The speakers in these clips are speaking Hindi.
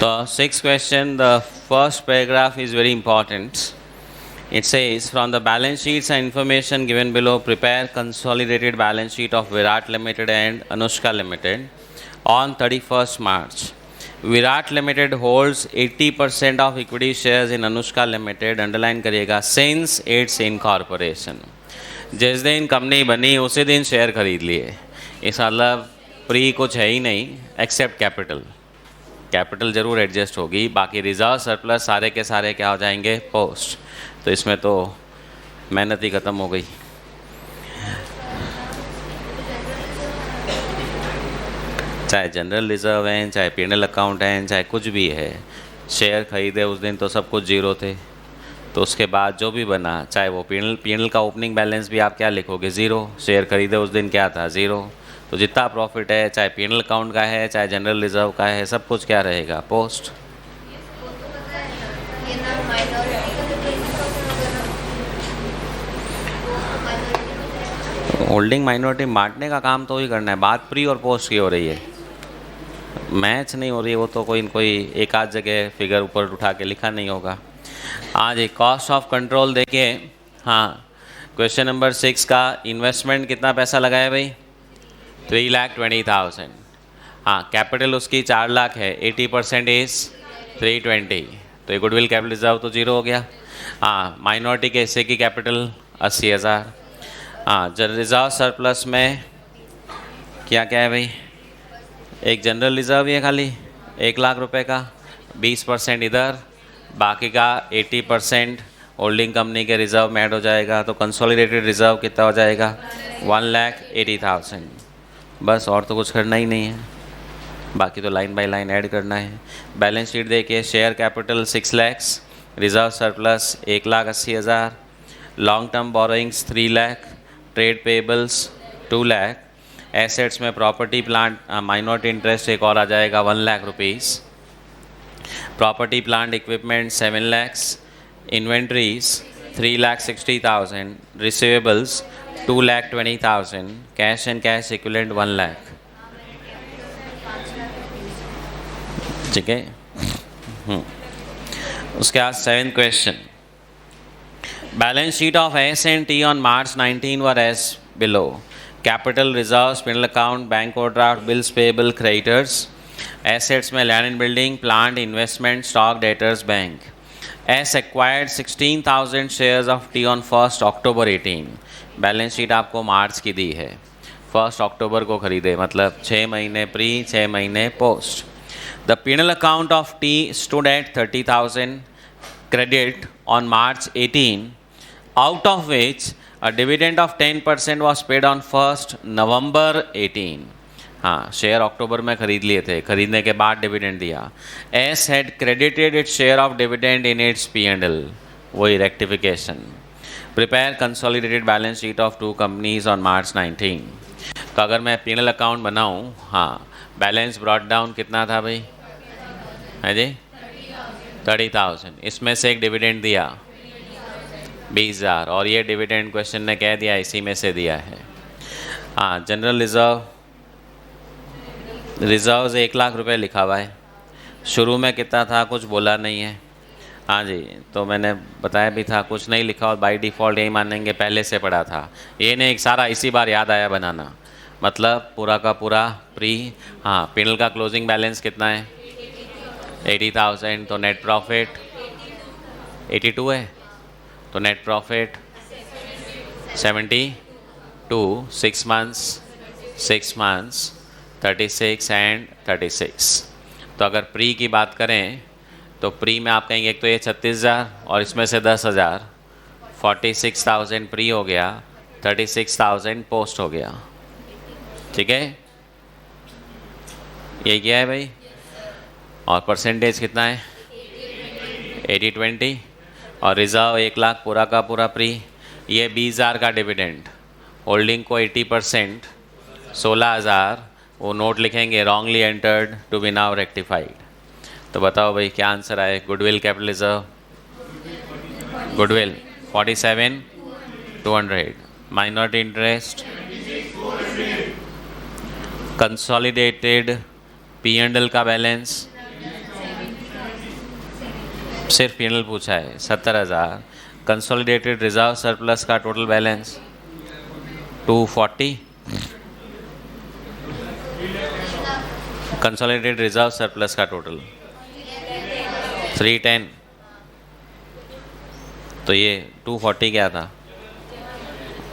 The sixth question, the first paragraph is very important. It says, from the balance sheets and information given below, prepare consolidated balance sheet of Virat Limited and Anushka Limited on 31st March. Virat Limited holds 80% of equity shares in Anushka Limited, underline करिएगा, since its incorporation. जिस दिन कंपनी बनी उसी दिन शेयर खरीद लिए. इस मतलब प्री कुछ है ही नहीं एक्सेप्ट कैपिटल. कैपिटल ज़रूर एडजस्ट होगी, बाकी रिजर्व सरप्लस सारे के सारे क्या हो जाएंगे, पोस्ट. तो इसमें तो मेहनत ही ख़त्म हो गई. चाहे जनरल रिजर्व हैं, चाहे पीएनएल अकाउंट हैं, चाहे कुछ भी है, शेयर खरीदे उस दिन तो सब कुछ जीरो थे. तो उसके बाद जो भी बना, चाहे वो पीएनएल का ओपनिंग बैलेंस भी आप क्या लिखोगे, ज़ीरो. शेयर खरीदे उस दिन क्या था, ज़ीरो. तो जितना प्रॉफिट है, चाहे पीएनएल अकाउंट का है, चाहे जनरल रिजर्व का है, सब कुछ क्या रहेगा, पोस्ट. होल्डिंग माइनॉरिटी बांटने का काम तो ही करना है. बात प्री और पोस्ट की हो रही है, मैच नहीं हो रही है. वो तो कोई एक आध जगह फिगर ऊपर उठा के लिखा नहीं होगा. आज एक कॉस्ट ऑफ कंट्रोल देखिए. हाँ, क्वेश्चन नंबर 6 का इन्वेस्टमेंट कितना पैसा लगाया भाई, 3,20,000. हाँ, कैपिटल उसकी 4 लाख है, 80% इज 320. तो ये गुडविल कैपिटल रिजर्व तो जीरो हो गया. हाँ, माइनॉरिटी के हिस्से की कैपिटल 80,000. हाँ, रिजर्व सरप्लस में क्या क्या है भाई, एक जनरल रिजर्व ही है खाली 1 लाख रुपए का, 20% इधर, बाकी का 80% होल्डिंग कंपनी के रिजर्व में ऐड हो जाएगा. तो कंसोलिडेटेड रिजर्व कितना हो जाएगा, 1,80,000. बस, और तो कुछ करना ही नहीं है, बाकी तो लाइन बाय लाइन ऐड करना है. बैलेंस शीट देखिए, share capital 6 lakh, reserve surplus 1,80,000, long term borrowings 3 lakh, trade payables 2 lakh, assets में प्रॉपर्टी प्लांट माइनॉरिटी इंटरेस्ट एक और आ जाएगा 1 lakh rupees, property plant equipment 7 lakhs, inventories 3,60,000, receivables 2,20,000, cash and cash equivalent 1 lakh. ठीक है. उसके बाद 7th question, balance sheet of S&T on March 19 were as below. Capital, reserves, PNL account, bank overdraft, bills payable, creditors. Assets में land and building, plant, investment, stock, debtors, bank. S acquired 16,000 shares of T on 1 October 18. Balance sheet आपको मार्च की दी है, 1 October को खरीदे, मतलब 6 महीने प्री, 6 महीने post. The PNL account of T stood at 30,000 credit on March 18, out of which a dividend of 10% was paid on 1 November 18. हाँ, शेयर अक्टूबर में खरीद लिए थे, खरीदने के बाद डिविडेंड दिया. S had credited its share of dividend in its P&L. वही rectification. Prepare consolidated balance sheet of 2 companies on March 19. तो अगर मैं P&L अकाउंट बनाऊँ, हाँ, बैलेंस ब्रॉट डाउन कितना था भाई, है जी 30,000. इसमें से एक डिविडेंड दिया 20,000, और ये डिविडेंड क्वेश्चन ने कह दिया इसी में से दिया है. हाँ, जनरल रिजर्व्स 1 लाख रुपए लिखा हुआ है. शुरू में कितना था कुछ बोला नहीं है. हाँ जी, तो मैंने बताया भी था, कुछ नहीं लिखा और बाय डिफ़ॉल्ट यही मानेंगे पहले से पढ़ा था. ये नहीं, एक सारा इसी बार याद आया बनाना, मतलब पूरा का पूरा प्री. हाँ, पीएनएल का क्लोजिंग बैलेंस कितना है, 80,000. तो नेट प्रॉफिट 82 है, तो नेट प्रॉफिट 72, 6 months 36 एंड 36. तो अगर प्री की बात करें तो प्री में आप कहेंगे एक तो ये 36,000 और इसमें से 10,000, 46,000 प्री हो गया, 36,000 पोस्ट हो गया. ठीक है, ये क्या है भाई, और परसेंटेज कितना है, 80-20, और रिजर्व 1 लाख पूरा का पूरा प्री. ये 20,000 का डिविडेंड, होल्डिंग को 80%, 16,000. वो नोट लिखेंगे wrongly entered to be now rectified. तो बताओ भाई क्या आंसर आए. Goodwill capital reserve, goodwill 47,200, minority interest, consolidated P&L का बैलेंस सिर्फ पीएनएल पूछा है 70,000। कंसोलिडेटेड रिजर्व सरप्लस का total balance 240। Consolidated reserve surplus का टोटल 310। तो ये 240 क्या था?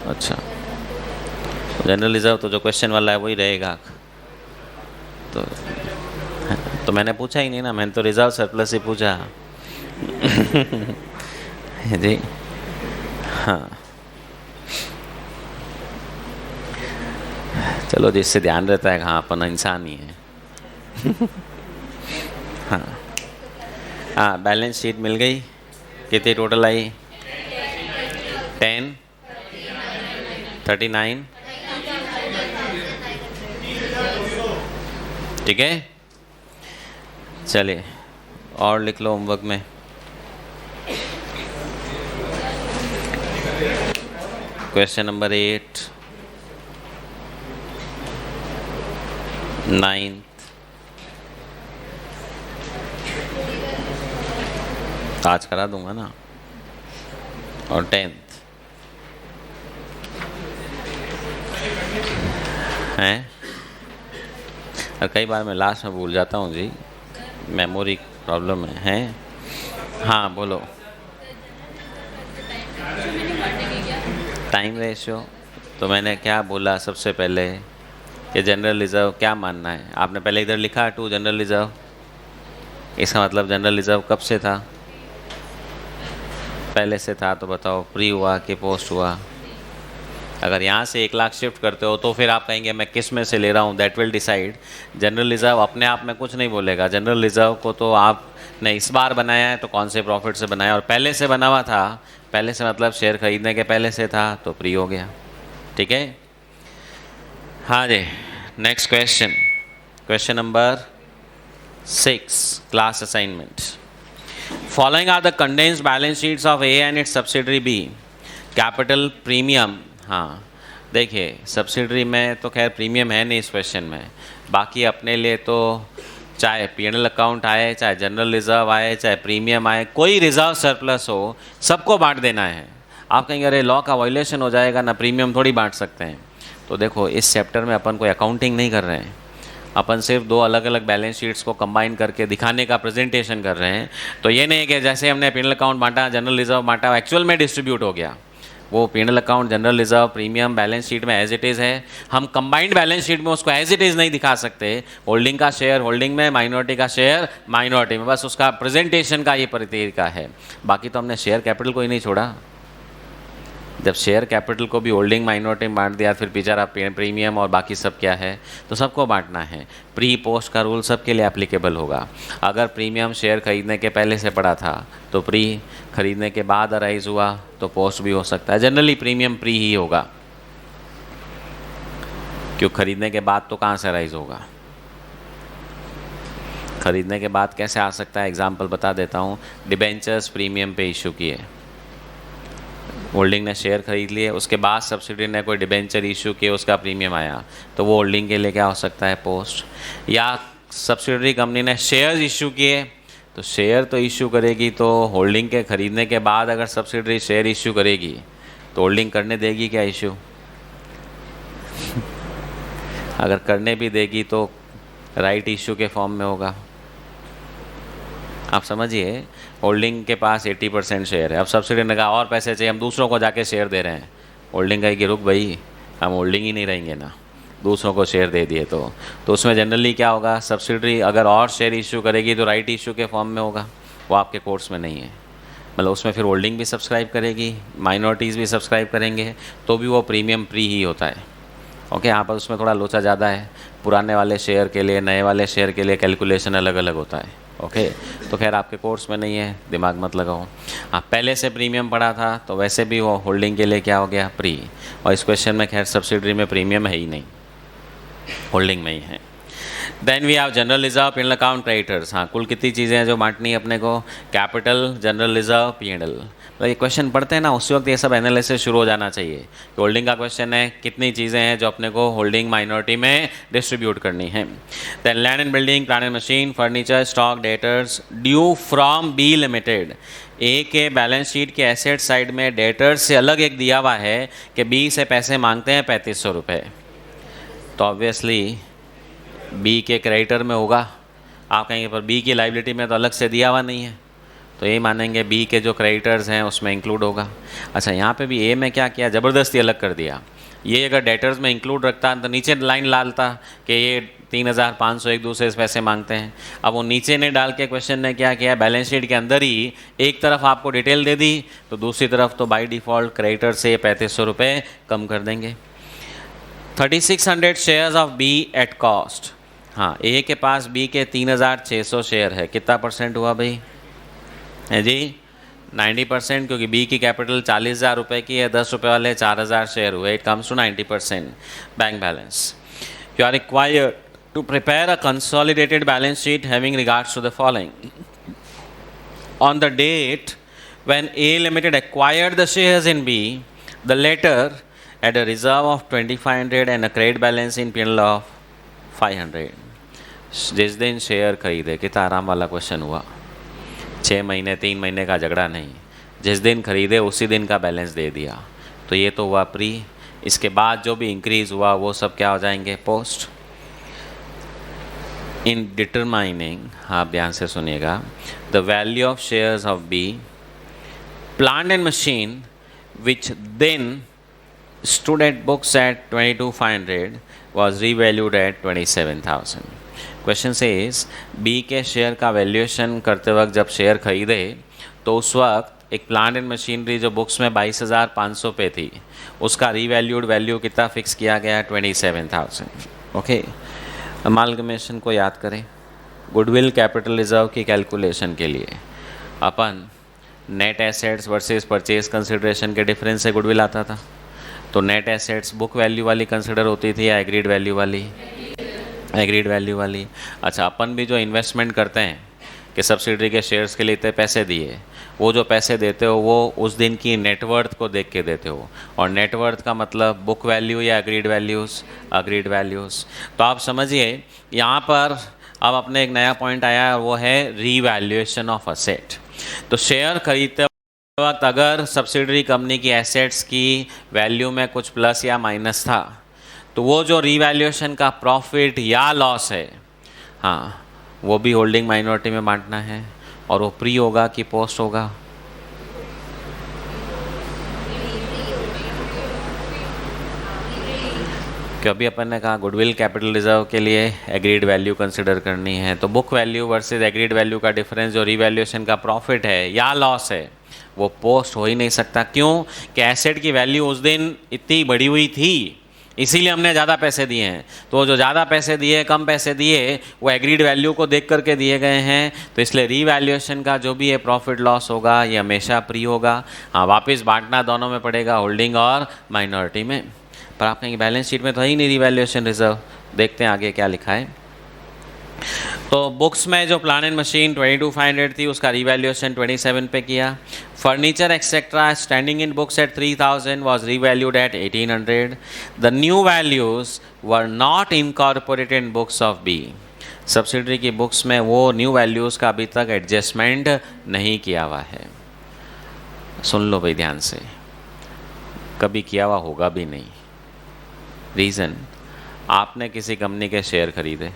अच्छा, जनरल रिजर्व तो जो क्वेश्चन वाला है वही रहेगा। तो मैंने पूछा ही नहीं ना, मैंने तो रिजर्व सरप्लस ही पूछा। जी हाँ, चलो जिससे ध्यान रहता है, हाँ अपन इंसान ही है। हाँ हाँ, बैलेंस शीट मिल गई। कितनी टोटल आई? 10, 39। ठीक है, चलिए और लिख लो होमवर्क में। क्वेश्चन नंबर 8, 9 आज करा दूंगा ना, और 10 हैं। और कई बार मैं लास्ट में भूल जाता हूँ जी, मेमोरी प्रॉब्लम है। हाँ बोलो। टाइम रेशियो तो मैंने क्या बोला सबसे पहले कि जनरल रिजर्व क्या मानना है। आपने पहले इधर लिखा 2 जनरल रिजर्व, इसका मतलब जनरल रिजर्व कब से था? पहले से था। तो बताओ प्री हुआ कि पोस्ट हुआ? अगर यहाँ से 1 लाख शिफ्ट करते हो तो फिर आप कहेंगे मैं किस में से ले रहा हूँ, that will decide. General reserve अपने आप में कुछ नहीं बोलेगा। जनरल रिजर्व को तो आपने इस बार बनाया है तो कौन से प्रॉफिट से बनाया, और पहले से बना हुआ था, पहले से मतलब शेयर खरीदने के पहले से था तो प्री हो गया। ठीक है, हाँ जी। Next question, question number 6, class assignment. Following are the condensed balance sheets of A and its subsidiary B. Capital premium, हाँ देखिए सब्सिडरी में तो खैर प्रीमियम है नहीं इस क्वेश्चन में, बाकी अपने लिए तो चाहे पीएनएल अकाउंट आए, चाहे जनरल रिजर्व आए, चाहे प्रीमियम आए, कोई रिजर्व सरप्लस हो, सबको बांट देना है। आप कहेंगे अरे लॉ का वायलेशन हो जाएगा ना, प्रीमियम थोड़ी बांट सकते हैं। तो देखो इस चैप्टर में अपन कोई अकाउंटिंग नहीं कर रहे हैं, अपन सिर्फ 2 अलग अलग बैलेंस शीट्स को कंबाइन करके दिखाने का प्रेजेंटेशन कर रहे हैं। तो ये नहीं कि जैसे हमने पीएनएल अकाउंट बांटा, जनरल रिजर्व बांटा, एक्चुअल में डिस्ट्रीब्यूट हो गया। वो PNL account, general reserve, premium balance sheet में एज इट इज़ है। हम कंबाइंड बैलेंस शीट में उसको एज इट इज़ नहीं दिखा सकते। होल्डिंग का शेयर होल्डिंग में, माइनॉरिटी का शेयर माइनॉरिटी में, बस उसका प्रेजेंटेशन का ये तरीका है। बाकी तो हमने शेयर कैपिटल को ही नहीं छोड़ा। जब शेयर कैपिटल को भी होल्डिंग माइनॉरिटी में बांट दिया, फिर बेचारा प्रीमियम और बाकी सब क्या है, तो सबको बांटना है। प्री पोस्ट का रूल सबके लिए एप्लीकेबल होगा। अगर प्रीमियम शेयर खरीदने के पहले से पड़ा था तो प्री, खरीदने के बाद अराइज हुआ तो पोस्ट भी हो सकता है। जनरली प्रीमियम प्री ही होगा, क्यों खरीदने के बाद तो कहाँ से अराइज होगा? खरीदने के बाद कैसे आ सकता है? एग्जाम्पल बता देता हूँ। डिबेंचर्स प्रीमियम पे इशू किए, होल्डिंग ने शेयर खरीद लिए, उसके बाद सब्सिडी ने कोई डिबेंचर इशू किए, उसका प्रीमियम आया, तो वो होल्डिंग के लिए क्या हो सकता है? पोस्ट। या सब्सिडरी कंपनी ने शेयर्स इशू किए, तो शेयर तो इशू करेगी, तो होल्डिंग के खरीदने के बाद अगर सब्सिडरी शेयर इशू करेगी तो होल्डिंग करने देगी क्या इशू? अगर करने भी देगी तो राइट इशू के फॉर्म में होगा। आप समझिए, होल्डिंग के पास 80% शेयर है, अब सब्सिडी ने कहा और पैसे चाहिए, हम दूसरों को जाके शेयर दे रहे हैं। होल्डिंग कहेगी रुक भाई, हम होल्डिंग ही नहीं रहेंगे ना, दूसरों को शेयर दे दिए तो उसमें जनरली क्या होगा? सब्सिडरी अगर और शेयर इशू करेगी तो राइट इशू के फॉर्म में होगा, वो आपके कोर्स में नहीं है। मतलब उसमें फिर होल्डिंग भी सब्सक्राइब करेगी, माइनॉरिटीज़ भी सब्सक्राइब करेंगे, तो भी वो प्रीमियम प्री ही होता है। ओके, यहाँ पर उसमें थोड़ा लोचा ज़्यादा है। पुराने वाले शेयर के लिए, नए वाले शेयर के लिए कैलकुलेशन अलग अलग होता है। ओके, तो खैर आपके कोर्स में नहीं है, दिमाग मत लगाओ। हाँ, पहले से प्रीमियम पड़ा था तो वैसे भी वो होल्डिंग के लिए क्या हो गया? प्री। और इस क्वेश्चन में खैर सब्सिडरी में प्रीमियम है ही नहीं, होल्डिंग में ही है। Then we have general reserve, PNL account, creditors. हाँ, कुल कितनी चीज़ें हैं जो बांटनी है अपने को? Capital, general reserve, PNL. तो ये क्वेश्चन पढ़ते हैं ना, उसी वक्त ये सब एनालिसिस शुरू हो जाना चाहिए कि होल्डिंग का क्वेश्चन है, कितनी चीज़ें हैं जो अपने को होल्डिंग माइनॉरिटी में डिस्ट्रीब्यूट करनी है। Then land and building, plant and machine, furniture, stock, debtors due from B limited. A के बैलेंस शीट के एसेट साइड में डेटर्स से अलग एक दिया हुआ है कि बी से पैसे मांगते हैं 3500 रुपये, तो ऑब्वियसली बी के क्रेडिटर में होगा। आप कहेंगे पर बी की लाइबिलिटी में तो अलग से दिया हुआ नहीं है, तो ये मानेंगे बी के जो क्रेडिटर्स हैं उसमें इंक्लूड होगा। अच्छा, यहाँ पे भी ए में क्या किया, ज़बरदस्ती अलग कर दिया। ये अगर डेटर्स में इंक्लूड रखता तो नीचे लाइन डालता कि ये 3500 एक दूसरे से पैसे मांगते हैं। अब वो नीचे ने डाल के क्वेश्चन ने क्या किया, बैलेंस शीट के अंदर ही एक तरफ आपको डिटेल दे दी, तो दूसरी तरफ तो बाय डिफ़ॉल्ट क्रेडिटर से 3500 रुपये कम कर देंगे। 3600 shares of B at cost. हाँ, ए के पास बी के 3600 शेयर है, कितना परसेंट हुआ भाई है जी? 90%, क्योंकि बी की कैपिटल 40,000 रुपये की है, 10 रुपये वाले 4000 शेयर हुए, it comes to 90% bank balance. You are required to prepare a consolidated balance sheet having regards to the following. On the date when A Limited acquired the shares in B, the latter had a reserve of 2500 and a credit balance in P&L of 500। जिस दिन शेयर खरीदे, कितना आराम वाला क्वेश्चन हुआ, 6 महीने 3 महीने का झगड़ा नहीं, जिस दिन खरीदे उसी दिन का बैलेंस दे दिया, तो ये तो हुआ प्री। इसके बाद जो भी इंक्रीज़ हुआ वो सब क्या हो जाएंगे, पोस्ट। इन डिटरमाइनिंग, आप ध्यान से सुनिएगा, the value of shares of B, plant and machine which then stood at books at 22,500 was revalued at 27,000। Question says B के शेयर का वैल्यूएशन करते वक्त जब शेयर खरीदे तो उस वक्त एक प्लांट एंड मशीनरी जो बुक्स में 22,500 पे थी, उसका रीवैल्यूड वैल्यू कितना फिक्स किया गया, 27,000। ओके, अमालगमेशन को याद करें। गुडविल कैपिटल रिजर्व की कैलकुलेशन के लिए अपन net assets versus purchase consideration के डिफरेंस से गुडविल आता था, तो नेट एसेट्स बुक वैल्यू वाली कंसिडर होती थी या एग्रीड वैल्यू वाली, एग्रीड वैल्यू वाली। अच्छा, अपन भी जो इन्वेस्टमेंट करते हैं कि सब्सिडरी के शेयर्स के लिए इतने पैसे दिए, वो जो पैसे देते हो वो उस दिन की नेटवर्थ को देख के देते हो, और नेटवर्थ का मतलब बुक वैल्यू या एग्रीड वैल्यूज़, एग्रीड वैल्यूज़। तो आप समझिए यहाँ पर अब अपने एक नया पॉइंट आया और वो है रीवैल्यूएशन ऑफ असेट। तो शेयर खरीदते वक्त अगर सब्सिडरी कंपनी की एसेट्स की वैल्यू में कुछ प्लस या माइनस था, तो वो जो रीवैल्यूएशन का प्रॉफिट या लॉस है, हाँ, वो भी होल्डिंग माइनॉरिटी में बांटना है। और वो प्री होगा कि पोस्ट होगा, क्योंकि अभी अपन ने कहा गुडविल कैपिटल रिजर्व के लिए एग्रीड वैल्यू कंसिडर करनी है, तो book value versus agreed value का डिफरेंस जो रीवैल्यूएशन का प्रॉफिट है या लॉस है, वो पोस्ट हो ही नहीं सकता। क्यों कि एसेट की वैल्यू उस दिन इतनी बढ़ी हुई थी, इसीलिए हमने ज़्यादा पैसे दिए हैं। तो जो ज़्यादा पैसे दिए, कम पैसे दिए, वो एग्रीड वैल्यू को देख करके दिए गए हैं, तो इसलिए रीवैल्यूएशन का जो भी है प्रॉफिट लॉस होगा ये हमेशा प्री होगा। हाँ, वापस बांटना दोनों में पड़ेगा, होल्डिंग और माइनॉरिटी में। पर आप कहेंगे बैलेंस शीट में तो है ही नहीं रीवैल्यूएशन रिजर्व, देखते हैं आगे क्या लिखा है। तो बुक्स में जो प्लांट एंड मशीन 22,500 थी, उसका रीवैल्यूएशन 27 पे किया। Furniture etcetera standing in books at 3,000 was revalued at 1,800। The new values were not incorporated in books of B. Subsidiary की बुक्स में वो न्यू वैल्यूज़ का अभी तक एडजस्टमेंट नहीं किया हुआ है। सुन लो भाई ध्यान से, कभी किया हुआ होगा भी नहीं। रीज़न, आपने किसी कंपनी के शेयर खरीदे,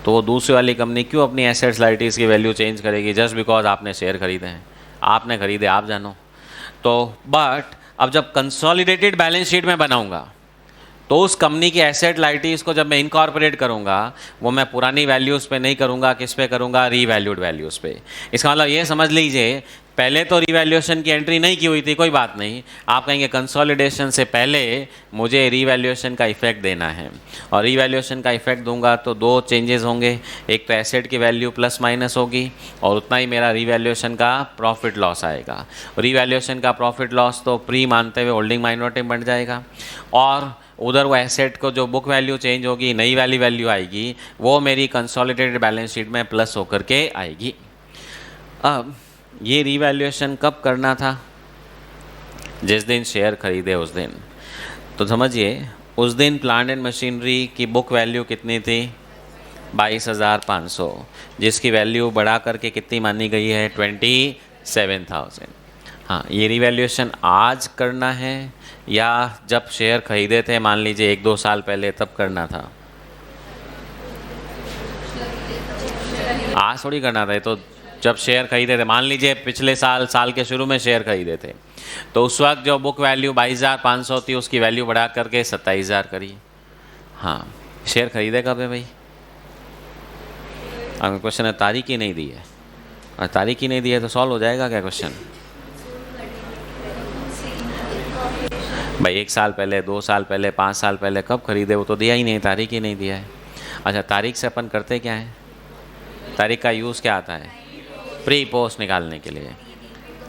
तो वो दूसरी वाली कंपनी क्यों अपनी एसेट्स लाइबिलिटीज़ की वैल्यू चेंज करेगी जस्ट बिकॉज आपने शेयर खरीदे हैं? आपने खरीदे, आप जानो। तो बट अब जब कंसोलिडेटेड बैलेंस शीट में बनाऊंगा, तो उस कंपनी की एसेट लाइबिलिटीज़ को जब मैं इनकॉर्पोरेट करूंगा, वो मैं पुरानी वैल्यूज़ पे नहीं करूंगा, किस पे करूंगा, रीवैल्यूड वैल्यूज़ पे। इसका मतलब ये समझ लीजिए, पहले तो रीवैल्यूएशन की एंट्री नहीं की हुई थी, कोई बात नहीं। आप कहेंगे कंसोलिडेशन से पहले मुझे रीवैल्यूएशन का इफेक्ट देना है, और रीवैल्यूएशन का इफेक्ट दूंगा तो दो चेंजेस होंगे। एक तो एसेट की वैल्यू प्लस माइनस होगी, और उतना ही मेरा रीवैल्यूएशन का प्रॉफिट लॉस आएगा। रीवैल्यूएशन का प्रॉफिट लॉस तो प्री मानते हुए होल्डिंग माइनॉरिटी बन जाएगा, और उधर वो एसेट को जो बुक वैल्यू चेंज होगी, नई वाली वैल्यू आएगी, वो मेरी कंसोलिडेटेड बैलेंस शीट में प्लस होकर के आएगी। अब ये रीवैल्यूएशन कब करना था? जिस दिन शेयर खरीदे उस दिन। तो समझिए, उस दिन प्लांट एंड मशीनरी की बुक वैल्यू कितनी थी? 22,500, जिसकी वैल्यू बढ़ा करके कितनी मानी गई है? 27,000। हाँ, ये रिवैल्यूएशन आज करना है या जब शेयर खरीदे थे, मान लीजिए 1-2 साल पहले, तब करना था? आज थोड़ी करना था, तो जब शेयर खरीदे थे, मान लीजिए पिछले साल के शुरू में शेयर खरीदे थे, तो उस वक्त जो बुक वैल्यू 22,500 थी, उसकी वैल्यू बढ़ा करके 27,000 करी। हाँ, शेयर खरीदे कब है भाई? अगर क्वेश्चन है तारीख ही नहीं दी है, और तारीख ही नहीं दी है तो सॉल्व हो जाएगा क्या क्वेश्चन? भाई 1 साल पहले, 2 साल पहले, 5 साल पहले कब खरीदे, वो तो दिया ही नहीं, तारीख ही नहीं दिया है। अच्छा, तारीख से अपन करते क्या है? तारीख का यूज़ क्या आता है? प्री पोस्ट निकालने के लिए।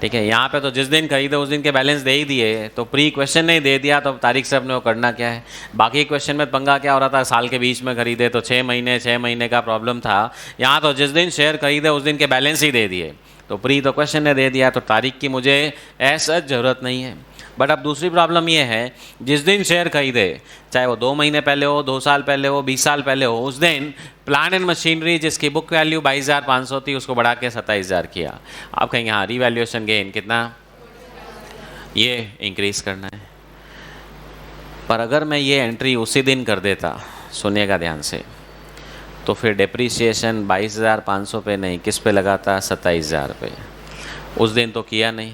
ठीक है, यहाँ पे तो जिस दिन खरीदे उस दिन के बैलेंस दे ही दिए, तो प्री क्वेश्चन नहीं दे दिया, तो तारीख से अपने को करना क्या है? बाकी क्वेश्चन में पंगा क्या हो रहा था? साल के बीच में खरीदे तो 6 महीने का प्रॉब्लम था। यहाँ तो जिस दिन शेयर खरीदे उस दिन के बैलेंस ही दे दिए, तो प्री तो क्वेश्चन ने दे दिया, तो तारीख की मुझे ऐसा ज़रूरत नहीं है। बट अब दूसरी प्रॉब्लम ये है, जिस दिन शेयर खरीदे, चाहे वो 2 महीने पहले हो, 2 साल पहले हो, 20 साल पहले हो, उस दिन प्लांट एंड मशीनरी जिसकी बुक वैल्यू 22,500 थी, उसको बढ़ा के 27,000 किया। आप कहेंगे हाँ, रीवैल्यूएशन गेन कितना? ये इंक्रीज करना है। पर अगर मैं ये एंट्री उसी दिन कर देता, सुनिएगा ध्यान से, तो फिर डेप्रीसिएशन 22,500 पे नहीं, किस पे लगाता? 27,000 पे। उस दिन तो किया नहीं,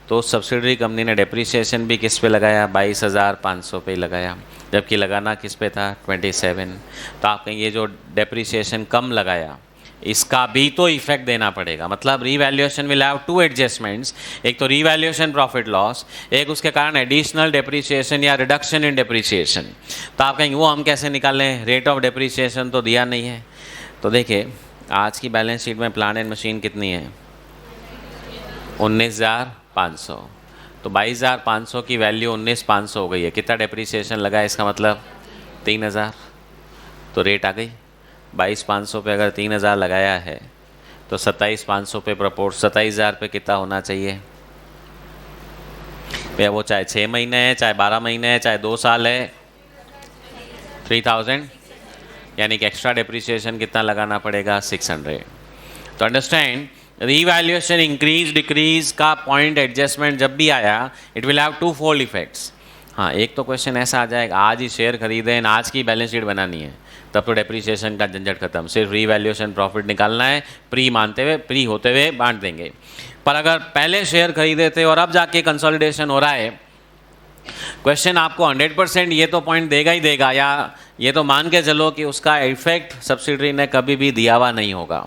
तो सब्सिडरी कंपनी ने डेप्रीसिएशन भी किस पे लगाया? 22,500 पे लगाया, जबकि लगाना किस पे था? 27। तो आप कहेंगे ये जो डेप्रीसिएशन कम लगाया, इसका भी तो इफेक्ट देना पड़ेगा। मतलब रीवैल्यूएशन विल हैव 2 एडजस्टमेंट्स, एक तो रीवैल्यूएशन प्रॉफिट लॉस, एक उसके कारण एडिशनल डेप्रीसिएशन या रिडक्शन इन डेप्रीसिएशन। तो आप कहेंगे वो हम कैसे निकालें? रेट ऑफ डेप्रीसिएशन तो दिया नहीं है। तो देखिए, आज की बैलेंस शीट में प्लांट एंड मशीन कितनी है? 19,500। तो 22,500 की वैल्यू 19,500 हो गई है। कितना डेप्रीसिएशन लगा है? इसका मतलब 3,000। तो रेट आ गई 22,500 पे। अगर 3,000 लगाया है तो 27,500 पे प्रपोर्ट 27,000 पे कितना होना चाहिए भैया? वो चाहे 6 महीने है, चाहे 12 महीने है, चाहे 2 साल है, 3,000। यानी कि एक्स्ट्रा डेप्रीसिएशन कितना लगाना पड़ेगा? 600। तो अंडरस्टैंड, रीवैल्यूएशन इंक्रीज डिक्रीज का पॉइंट एडजस्टमेंट जब भी आया, it will have 2 fold effects. हाँ, एक तो क्वेश्चन ऐसा आ जाएगा, आज ही शेयर खरीदे, आज की बैलेंस शीट बनानी है, तब तो डेप्रीसिएशन का झंझट खत्म, सिर्फ रीवैल्यूएशन प्रॉफिट निकालना है, प्री मानते हुए, प्री होते हुए बांट देंगे। पर अगर पहले शेयर खरीदे थे और अब जाके कंसोलिडेशन हो रहा है, क्वेश्चन आपको 100% ये तो पॉइंट देगा ही देगा, या ये तो मान के चलो कि उसका इफेक्ट सब्सिडरी ने कभी भी दिया हुआ नहीं होगा।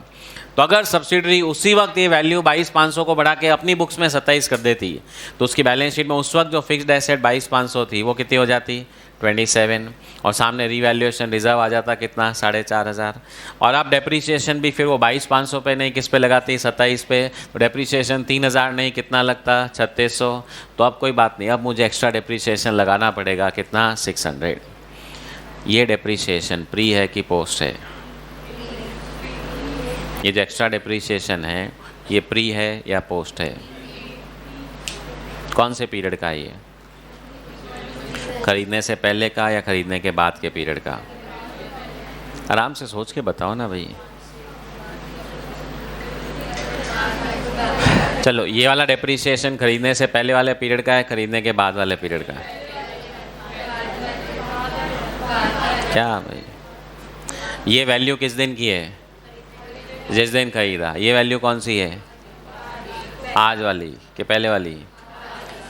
तो अगर सब्सिडरी उसी वक्त ये वैल्यू 22,500 को बढ़ा के अपनी बुक्स में 27 कर देती, तो उसकी बैलेंस शीट में उस वक्त जो फिक्स्ड एसेट 22,500 थी, वो कितनी हो जाती? 27। और सामने रीवैल्यूएशन रिजर्व आ जाता कितना? 4,500। और अब डेप्रीसिएशन भी फिर वो 22,500 पे नहीं, किस पे लगाती? 27 पे। तो डेप्रीसिएशन 3,000 नहीं, कितना लगता? 3,600। तो अब कोई बात नहीं, अब मुझे एक्स्ट्रा डेप्रीसिएशन लगाना पड़ेगा, कितना? 600। ये डेप्रीसिएशन प्री है कि पोस्ट है? ये जो एक्स्ट्रा डेप्रीसिएशन है, ये प्री है या पोस्ट है? कौन से पीरियड का है ये? खरीदने से पहले का या खरीदने के बाद के पीरियड का? आराम से सोच के बताओ ना भाई। चलो, ये वाला डेप्रीसिएशन खरीदने से पहले वाले पीरियड का है, खरीदने के बाद वाले पीरियड का है? क्या भाई, ये वैल्यू किस दिन की है? जिस दिन खरीदा। ये वैल्यू कौन सी है? आज वाली कि पहले वाली?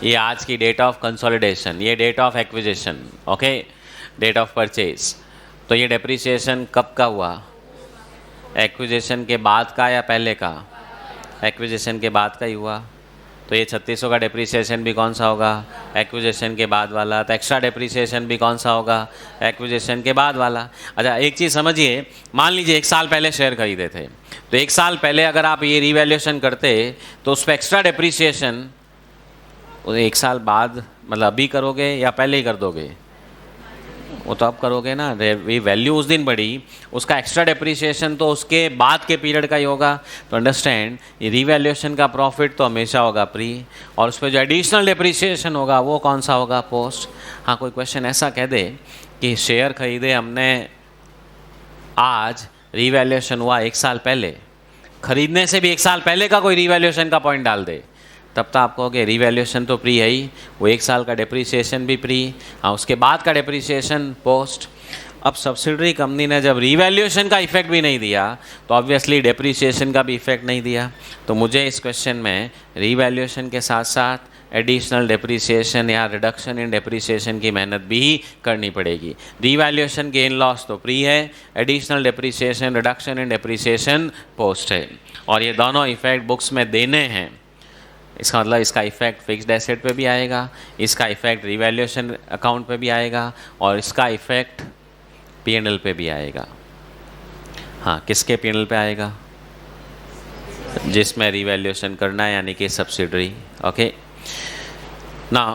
ये आज की डेट ऑफ कंसोलिडेशन, ये date of acquisition, okay, date of purchase. तो ये डेप्रीसिएशन कब का हुआ? एक्विजिशन के बाद का या पहले का? एक्विजिशन के बाद का ही हुआ। तो ये 3600 का डेप्रीसिएशन भी कौन सा होगा? एक्विजिशन के बाद वाला। तो एक्स्ट्रा डेप्रीसिएशन भी कौन सा होगा? एक्विजिशन के बाद वाला। अच्छा, एक चीज़ समझिए, मान लीजिए 1 साल पहले शेयर खरीदे थे, तो 1 साल पहले अगर आप ये रीवैल्यूएशन करते तो उस पर एक्स्ट्रा डेप्रीसिएशन 1 साल बाद, मतलब अभी करोगे या पहले ही कर दोगे? वो तो आप करोगे ना, वैल्यू उस दिन बढ़ी, उसका एक्स्ट्रा डेप्रिसिएशन तो उसके बाद के पीरियड का ही होगा। तो अंडरस्टैंड, ये रीवैल्यूएशन का प्रॉफिट तो हमेशा होगा प्री, और उस पर जो एडिशनल डेप्रिसिएशन होगा वो कौन सा होगा, पोस्ट। हाँ, कोई क्वेश्चन ऐसा कह दे कि शेयर खरीदे हमने आज, रीवैल्यूएशन हुआ 1 साल पहले, खरीदने से भी 1 साल पहले का कोई रीवैल्यूएशन का पॉइंट डाल दे, तब तो आप कहोगे रीवैल्यूएशन तो प्री है ही, वो 1 साल का डेप्रिसिएशन भी प्री, हाँ उसके बाद का डेप्रिसिएशन पोस्ट। अब सब्सिडरी कंपनी ने जब रीवैल्यूएशन का इफेक्ट भी नहीं दिया तो ऑब्वियसली डेप्रिसिएशन का भी इफेक्ट नहीं दिया, तो मुझे इस क्वेश्चन में रीवैल्यूएशन के साथ साथ एडिशनल डेप्रिसिएशन या रिडक्शन इन डेप्रिसिएशन की मेहनत भी करनी पड़ेगी। रीवैल्यूएशन गेन लॉस तो प्री है, additional depreciation reduction in depreciation post है, और ये दोनों इफेक्ट बुक्स में देने हैं। इसका मतलब इसका इफेक्ट फिक्स्ड एसेट पे भी आएगा, इसका इफेक्ट रीवैल्यूएशन अकाउंट पे भी आएगा, और इसका इफेक्ट P&L पे भी आएगा। हाँ, किसके P&L पे आएगा, जिसमें रीवैल्यूएशन करना है, यानी कि सब्सिडरी। ओके ना,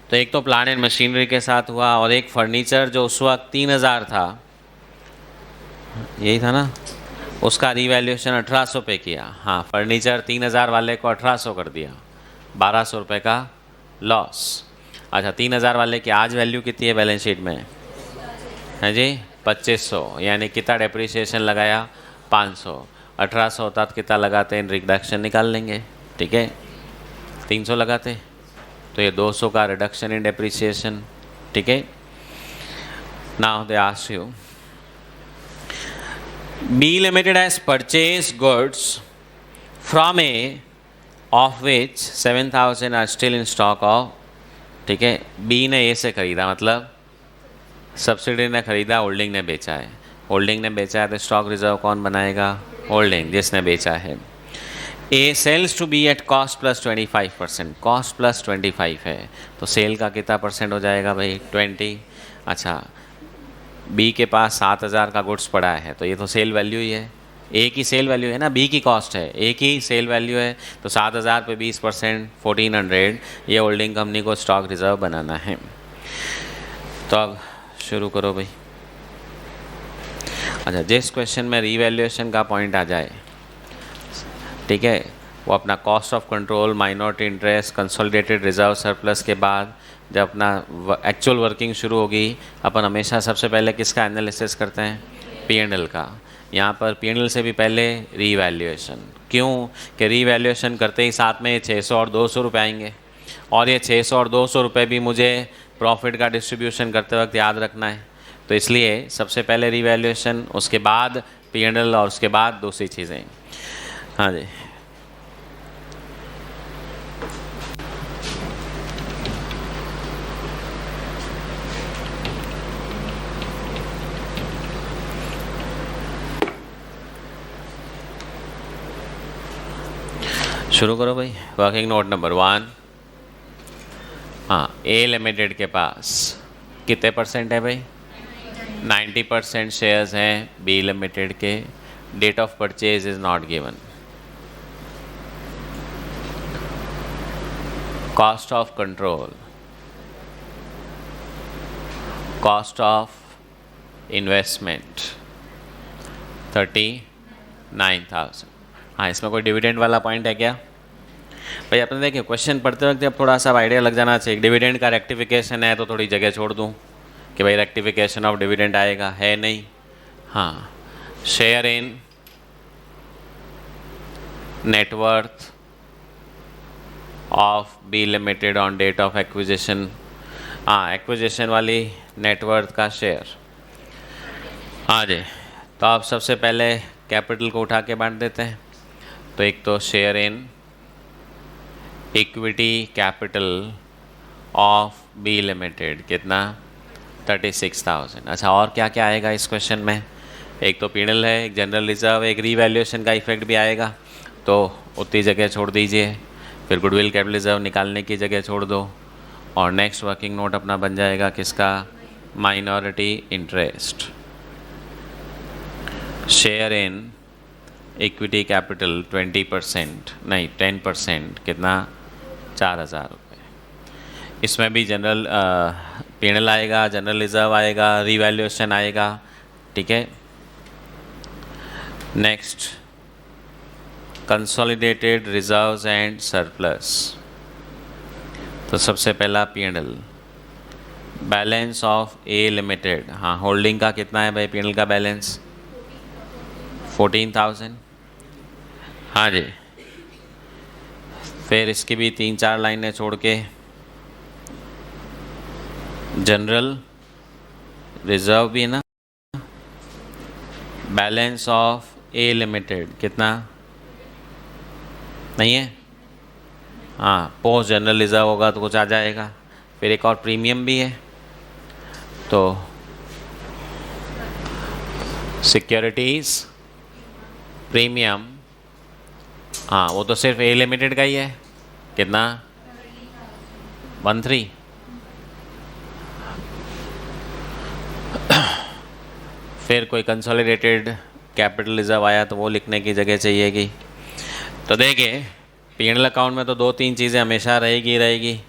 तो एक तो प्लांट एंड मशीनरी के साथ हुआ, और एक फर्नीचर जो उस वक्त 3000 था, यही था ना, उसका रीवैल्यूएशन 1800 पे किया। हाँ, फर्नीचर 3000 वाले को 1800 कर दिया, 1200 रुपये का लॉस। अच्छा, 3000 वाले की आज वैल्यू कितनी है बैलेंस शीट में, है जी 2500, यानी कितना डेप्रिसिएशन लगाया 500, 1800 होता तो कितना लगाते हैं, रिडक्शन निकाल लेंगे, ठीक है 300 लगाते, तो ये 200 का रिडक्शन इन डेप्रिसिएशन, ठीक है। Now they ask you, B Limited has purchased goods from A of which 7000 are still in stock of, ठीक है, B ने A से खरीदा, मतलब सब्सिडी ने खरीदा, होल्डिंग ने बेचा है, होल्डिंग ने बेचा है तो स्टॉक रिजर्व कौन बनाएगा, होल्डिंग, जिसने बेचा है। A sells to B at cost plus 25%, cost plus 25 है, तो सेल का कितना परसेंट हो जाएगा भाई, 20। अच्छा, बी के पास 7000 का गुड्स पड़ा है, तो ये तो सेल वैल्यू ही है, ए की सेल वैल्यू है ना, बी की कॉस्ट है, ए की सेल वैल्यू है, तो 7000 पे 20% 1400, ये होल्डिंग कंपनी को स्टॉक रिजर्व बनाना है। तो अब शुरू करो भाई। अच्छा, जिस क्वेश्चन में रीवैल्यूएशन का पॉइंट आ जाए, ठीक है, वो अपना cost of control, minority interest, consolidated reserve surplus के बाद जब अपना एक्चुअल वर्किंग शुरू होगी, अपन हमेशा सबसे पहले किसका एनालिसिस करते हैं, P&L का। यहाँ पर P&L से भी पहले रीवैल्यूएशन, क्यों कि रीवैल्यूएशन करते ही साथ में 600 और 200 रुपये आएंगे, और ये 600 और 200 रुपये भी मुझे प्रॉफिट का डिस्ट्रीब्यूशन करते वक्त याद रखना है, तो इसलिए सबसे पहले रीवैल्यूएशन, उसके बाद P&L, और उसके बाद दूसरी चीज़ें। हाँ जी, शुरू करो भाई। वर्किंग नोट नंबर 1, हाँ, ए लिमिटेड के पास कितने परसेंट है भाई, 90% शेयर्स हैं बी लिमिटेड के, date of purchase is not given, cost of control, cost of investment 39,000। हाँ, इसमें कोई डिविडेंड वाला पॉइंट है क्या भाई? आपने देखिए क्वेश्चन पढ़ते वक्त जब थोड़ा सा आइडिया लग जाना चाहिए, डिविडेंड का रेक्टिफिकेशन है तो थोड़ी जगह छोड़ दूँ कि भाई रेक्टिफिकेशन ऑफ डिविडेंड आएगा, है नहीं। हाँ, share in net worth of B limited on date of acquisition, हाँ एक्विजिशन वाली नेटवर्थ का शेयर। हाँ जी, तो आप सबसे पहले कैपिटल को उठा के बांट देते हैं, तो एक तो share in equity capital of B limited कितना, 36,000। अच्छा, और क्या क्या आएगा इस क्वेश्चन में, एक तो P&L है, एक जनरल रिजर्व, एक रीवैल्यूएशन का इफेक्ट भी आएगा, तो उतनी जगह छोड़ दीजिए, फिर गुडविल कैपिटल रिजर्व निकालने की जगह छोड़ दो, और नेक्स्ट वर्किंग नोट अपना बन जाएगा किसका, minority interest, share in equity capital 20%, नहीं 10%, कितना, 4000 रुपये। इसमें भी जनरल P&L आएगा, जनरल रिजर्व आएगा, रीवैल्यूएशन आएगा, ठीक है। Next, consolidated reserves and surplus. तो सबसे पहला P&L, balance of A limited. हाँ, होल्डिंग का कितना है भाई P&L का बैलेंस? 14,000। हाँ जी। फिर इसकी भी 3-4 लाइनें छोड़ के जनरल रिजर्व भी है ना, बैलेंस ऑफ ए लिमिटेड कितना नहीं है? हाँ, पोस्ट जनरल रिजर्व होगा तो कुछ आ जाएगा। फिर एक और प्रीमियम भी है, तो सिक्योरिटीज़ प्रीमियम, हाँ वो तो सिर्फ ए लिमिटेड का ही है। कितना? 13। फिर कोई कंसोलिडेटेड कैपिटल रिजर्व आया तो वो लिखने की जगह चाहिएगी। तो देखिए P&L अकाउंट में तो 2-3 चीज़ें हमेशा रहेगी।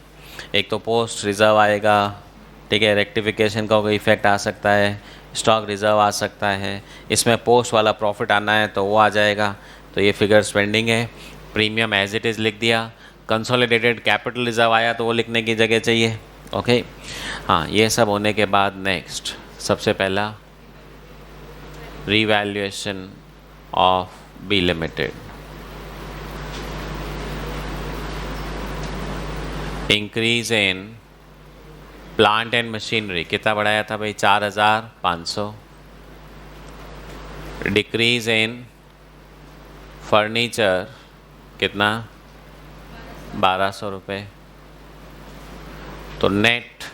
एक तो पोस्ट रिज़र्व आएगा, ठीक है, रेक्टिफिकेशन का कोई इफेक्ट आ सकता है, स्टॉक रिज़र्व आ सकता है, इसमें पोस्ट वाला प्रॉफिट आना है तो वो आ जाएगा। तो ये फिगर पेंडिंग है। प्रीमियम एज इट इज़ लिख दिया। कंसोलिडेटेड कैपिटल रिज़र्व आया तो वो लिखने की जगह चाहिए। ओके, हाँ, ये सब होने के बाद नेक्स्ट सबसे पहला revaluation of B limited. Increase in plant and machinery कितना बढ़ाया था भाई? 4,500। डिक्रीज इन फर्नीचर कितना? 1,200 रुपये। तो नेट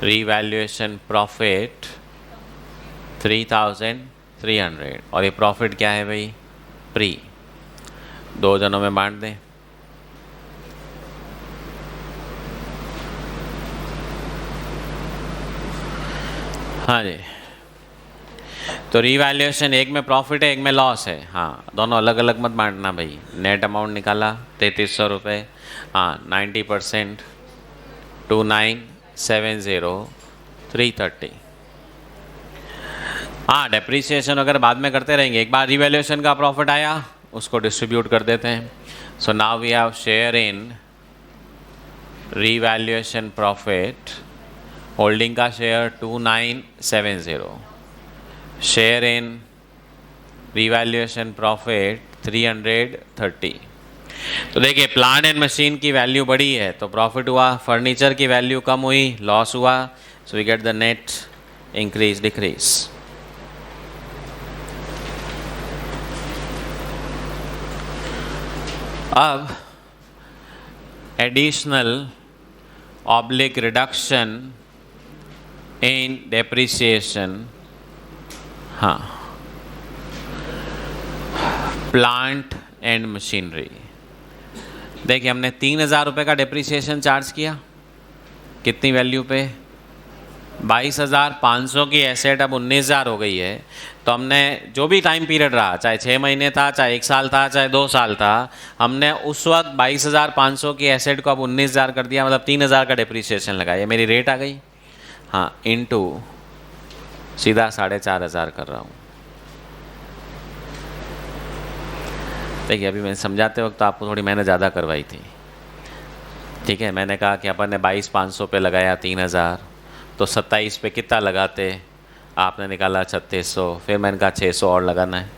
रीवैल्यूएशन प्रॉफिट 3,300। और ये प्रॉफिट क्या है भाई? प्री। 2 जनों में बांट दें। हाँ जी, तो रीवैल्यूएशन एक में प्रॉफिट है, एक में लॉस है। हाँ, दोनों अलग अलग मत बांटना भाई। नेट अमाउंट निकाला 3,300 रुपये। हाँ, 90% 2,970,330। हाँ, डेप्रीसिएशन अगर बाद में करते रहेंगे, एक बार रीवैल्यूएशन का प्रॉफिट आया उसको डिस्ट्रीब्यूट कर देते हैं। So now we have share in revaluation profit. Holding का share 2,970, share in revaluation profit 330। तो देखिए प्लांट एंड मशीन की वैल्यू बढ़ी है तो प्रॉफिट हुआ, फर्नीचर की वैल्यू कम हुई, लॉस हुआ। So we get the net increase decrease. अब additional oblique reduction in depreciation. हाँ, प्लांट एंड मशीनरी। देखिए हमने 3,000 रुपये का डेप्रिसिएशन चार्ज किया, कितनी वैल्यू पे? 22,500 की एसेट अब 19,000 हो गई है। तो हमने जो भी टाइम पीरियड रहा, चाहे 6 महीने था, चाहे 1 साल था, चाहे 2 साल था, हमने उस वक्त 22,500 की एसेट को अब 19,000 कर दिया, मतलब 3,000 का डेप्रिसिएशन लगाया। ये मेरी रेट आ गई। हाँ, इनटू सीधा 4,500 कर रहा हूँ। देखिए अभी मैंने समझाते वक्त तो आपको थोड़ी मेहनत ज़्यादा करवाई थी, ठीक है। मैंने कहा कि अपन ने 22,500 पे लगाया 3,000, तो 27 पे कितना लगाते? आपने निकाला 3,600। फिर मैंने कहा 600 और लगाना है।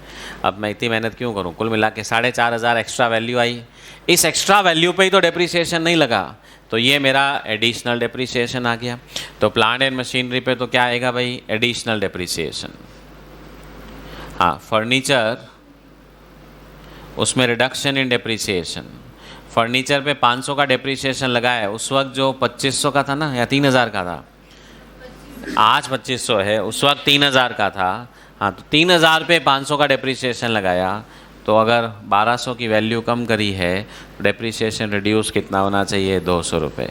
अब मैं इतनी मेहनत क्यों करूं? कुल मिला के 4,500 एक्स्ट्रा वैल्यू आई। इस एक्स्ट्रा वैल्यू पे ही तो डेप्रिसिएशन नहीं लगा, तो ये मेरा एडिशनल डेप्रिसिएशन आ गया। तो प्लांट एंड मशीनरी पे तो क्या आएगा भाई? Additional depreciation. हाँ, फर्नीचर उसमें रिडक्शन इन डेप्रिसिएशन। फर्नीचर पे 500 का डेप्रिसिएशन लगाया, उस वक्त जो 2,500 का था ना, या 3,000 का था, आज 2,500 है, उस वक्त 3,000 का था। हाँ, तो 3,000 पे 500 का डेप्रिसिएशन लगाया, तो अगर 1,200 की वैल्यू कम करी है तो डेप्रिसिएशन रिड्यूस कितना होना चाहिए? 200 रुपये।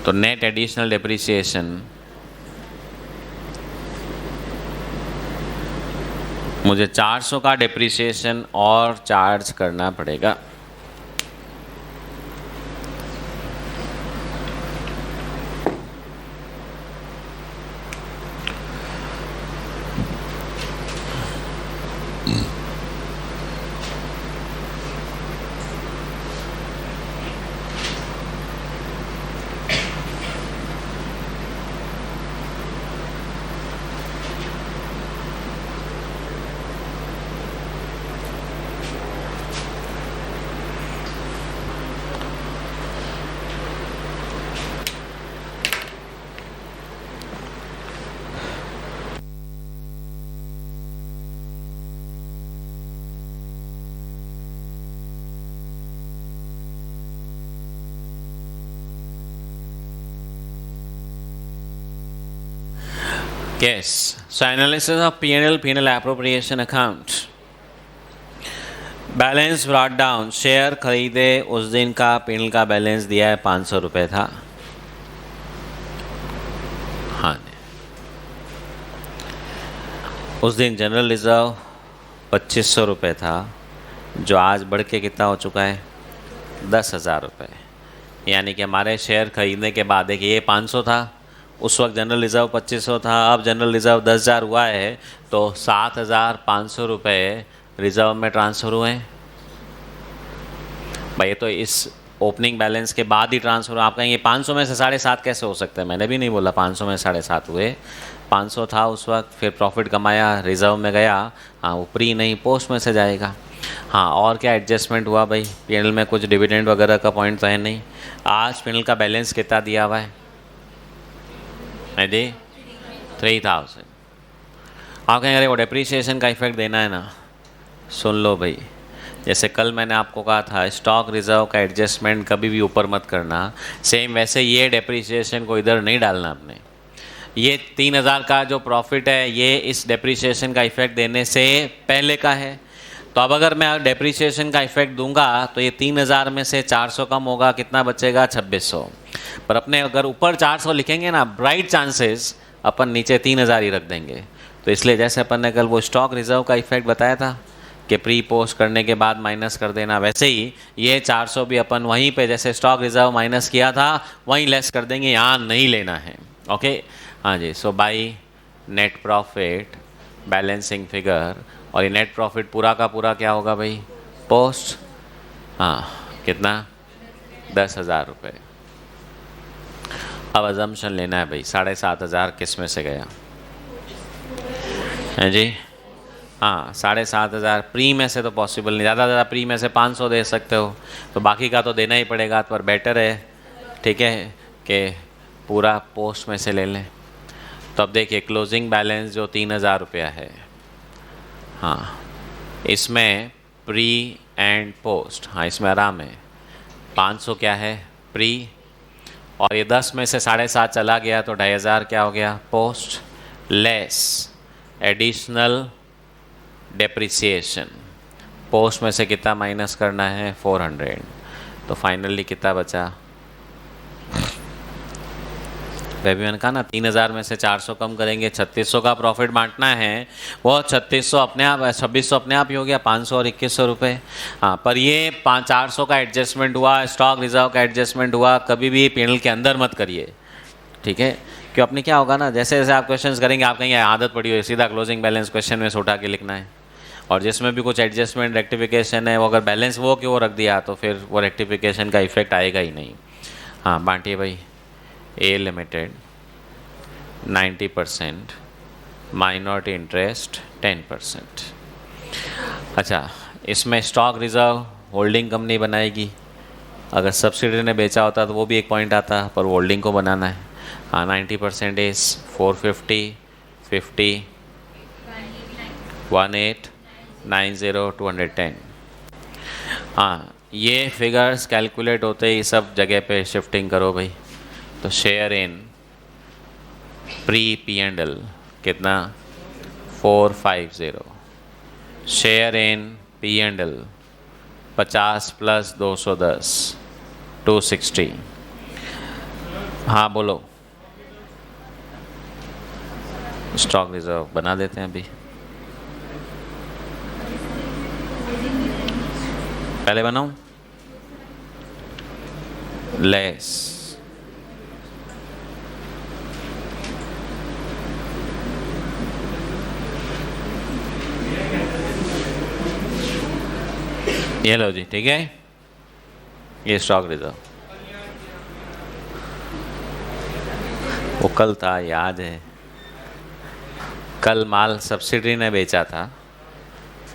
तो नेट एडिशनल डेप्रिसिएशन मुझे 400 का डेप्रिसिएशन और चार्ज करना पड़ेगा। Yes. So analysis of P&L appropriation account. Balance brought down, share खरीदे उस दिन का P&L का बैलेंस दिया है 500 रुपये था। हाँ जी, उस दिन जनरल रिजर्व 2500 रुपये था, जो आज बढ़ के कितना हो चुका है 10,000 रुपये। यानी कि हमारे शेयर खरीदने के बाद देखिए ये 500 था, उस वक्त जनरल रिज़र्व 2500 था, अब जनरल रिज़र्व 10,000 हुआ है, तो 7,500 रुपये रिज़र्व में ट्रांसफ़र हुए हैं। भाई ये तो इस ओपनिंग बैलेंस के बाद ही ट्रांसफ़र हुआ। आप कहेंगे 500 में से 7.5 कैसे हो सकते हैं? मैंने भी नहीं बोला 500 में 7.5 हुए। 500 था उस वक्त, फिर प्रॉफिट कमाया, रिज़र्व में गया। हाँ, ऊपरी नहीं, पोस्ट में से जाएगा। हाँ, और क्या एडजस्टमेंट हुआ भाई? P&L में कुछ डिविडेंड वगैरह का पॉइंट तो है नहीं। आज P&L का बैलेंस कितना दिया हुआ है जी? 3000। आप कहेंगे अरे वो डेप्रीशिएशन का इफेक्ट देना है ना। सुन लो भाई, जैसे कल मैंने आपको कहा था स्टॉक रिजर्व का एडजस्टमेंट कभी भी ऊपर मत करना, सेम वैसे ये डेप्रीशिएशन को इधर नहीं डालना आपने। ये 3000 का जो प्रॉफिट है ये इस डेप्रीशिएशन का इफेक्ट देने से पहले का है। तो अब अगर मैं डेप्रीशिएशन का इफेक्ट दूंगा तो ये 3000 में से 400 कम होगा, कितना बचेगा? 2600। पर अपने अगर ऊपर 400 लिखेंगे ना, ब्राइट चांसेस अपन नीचे 3000 ही रख देंगे। तो इसलिए जैसे अपन ने कल वो स्टॉक रिजर्व का इफेक्ट बताया था कि प्री पोस्ट करने के बाद माइनस कर देना, वैसे ही ये 400 भी अपन वहीं पे जैसे स्टॉक रिजर्व माइनस किया था वहीं लेस कर देंगे, यहाँ नहीं लेना है। ओके, हाँ जी। So by net profit balancing figure, और ये नेट प्रॉफिट पूरा का पूरा क्या होगा भाई? पोस्ट। हाँ, कितना? 10,000 रुपये। अब अजम्पशन लेना है भाई, 7,500 किस में से गया है जी? हाँ, 7,500 प्री में से तो पॉसिबल नहीं, ज़्यादा ज़्यादा प्री में से 500 दे सकते हो, तो बाकी का तो देना ही पड़ेगा। पर बेटर है, ठीक है, कि पूरा पोस्ट में से ले लें। तो अब देखिए क्लोजिंग बैलेंस जो 3,000 रुपया है, हाँ, इसमें प्री एंड पोस्ट, हाँ इसमें आराम है। 500 क्या है? प्री, और ये 10 में से 7.5 चला गया तो 2,500 क्या हो गया? Post, less additional depreciation. Post में से कितना माइनस करना है? 400। तो फाइनली कितना बचा? वही मैंने कहा ना, 3,000 में से 400 कम करेंगे, 3600 का प्रॉफिट बांटना है। वो 3600 अपने आप, 2600 अपने आप ही हो गया, 500 और 2100 रुपये। हाँ, पर ये 400 का एडजस्टमेंट हुआ, स्टॉक रिजर्व का एडजस्टमेंट हुआ, कभी भी P&L के अंदर मत करिए, ठीक है? क्यों अपने क्या होगा ना, जैसे जैसे आप क्वेश्चंस करेंगे आप कहेंगे आदत पड़ी हुई सीधा क्लोजिंग बैलेंस क्वेश्चन में से उठा के लिखना है, और जिसमें भी कुछ एडजस्टमेंट रेक्टिफिकेशन है वो अगर बैलेंस वो क्यों रख दिया तो फिर वो रेक्टिफिकेशन का इफेक्ट आएगा ही नहीं। हाँ, बांटिए भाई। ए लिमिटेड 90%, माइनॉरिटी इंटरेस्ट 10%। अच्छा, इसमें स्टॉक रिजर्व होल्डिंग कंपनी बनाएगी। अगर सब्सिडी ने बेचा होता तो वो भी एक पॉइंट आता, पर होल्डिंग को बनाना है। हाँ, 90% इज 450, 50, 18, 90, 210। हाँ, ये फिगर्स कैलकुलेट होते ही सब जगह पे शिफ्टिंग करो भाई। तो शेयर इन प्री P&L कितना? 450। Share in P&L 50 plus 210, 260। हाँ बोलो। स्टॉक रिजर्व बना देते हैं अभी, पहले बनाऊं? लेस ये लो जी, ठीक है, ये स्टॉक रिजर्व। वो कल था, याद है, कल माल सब्सिडी ने बेचा था,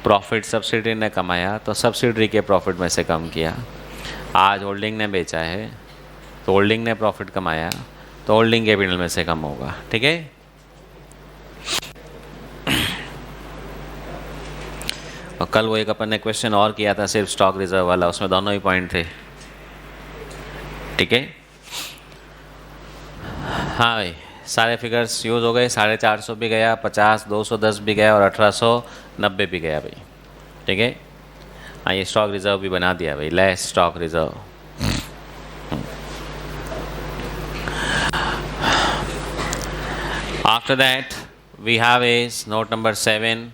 प्रॉफिट सब्सिडी ने कमाया तो सब्सिडी के प्रॉफिट में से कम किया। आज होल्डिंग ने बेचा है तो होल्डिंग ने प्रॉफिट कमाया तो होल्डिंग के P&L में से कम होगा, ठीक है? और कल वो एक अपन ने क्वेश्चन और किया था सिर्फ स्टॉक रिजर्व वाला, उसमें दोनों ही पॉइंट थे, ठीक है? हाँ भाई, सारे फिगर्स यूज़ हो गए, 450 भी गया, 50, 210 भी गया और 1890 भी गया भाई, ठीक है। हाँ, ये स्टॉक रिजर्व भी बना दिया भाई, less stock reserve. After that, we have is note number 7,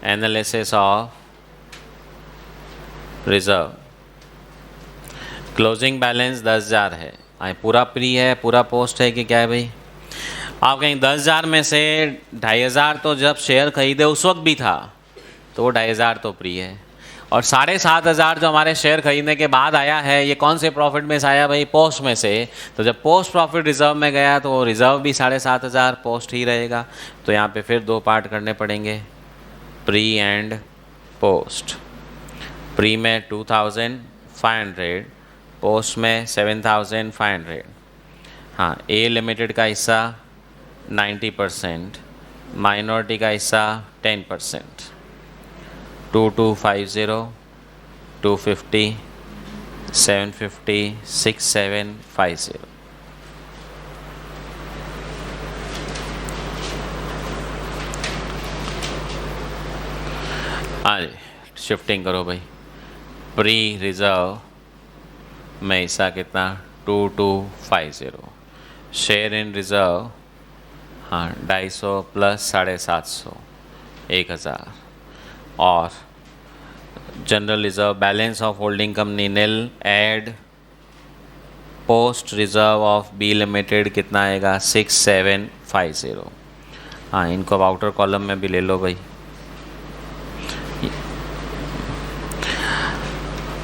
analysis of reserve. Closing balance 10,000 है। पूरा प्री है, पूरा पोस्ट है कि क्या है भाई? आप कहें 10,000 में से 2,500 तो जब शेयर खरीदे उस वक्त भी था, तो वो 2,500 तो प्री है, और 7,500 जो हमारे शेयर खरीदने के बाद आया है, ये कौन से प्रॉफिट में से आया भाई? पोस्ट में से। तो जब पोस्ट प्रॉफिट रिजर्व में गया तो रिजर्व भी 7,500 पोस्ट ही रहेगा। तो यहाँ पे फिर 2 पार्ट करने पड़ेंगे, प्री एंड पोस्ट। प्री में 2,500, पोस्ट में 7,500। हाँ, ए लिमिटेड का हिस्सा 90%, माइनॉरिटी का हिस्सा 10%। 2250, 250, 750, 6750। हाँ जी, शिफ्टिंग करो भाई। प्री रिजर्व में हिस्सा कितना? 2250। शेयर इन रिजर्व, हाँ, 250 प्लस 750, 1,000। और general reserve balance of holding company nil, add post reserve of B limited कितना आएगा? 6750। हाँ, इनको आउटर कॉलम में भी ले लो भाई।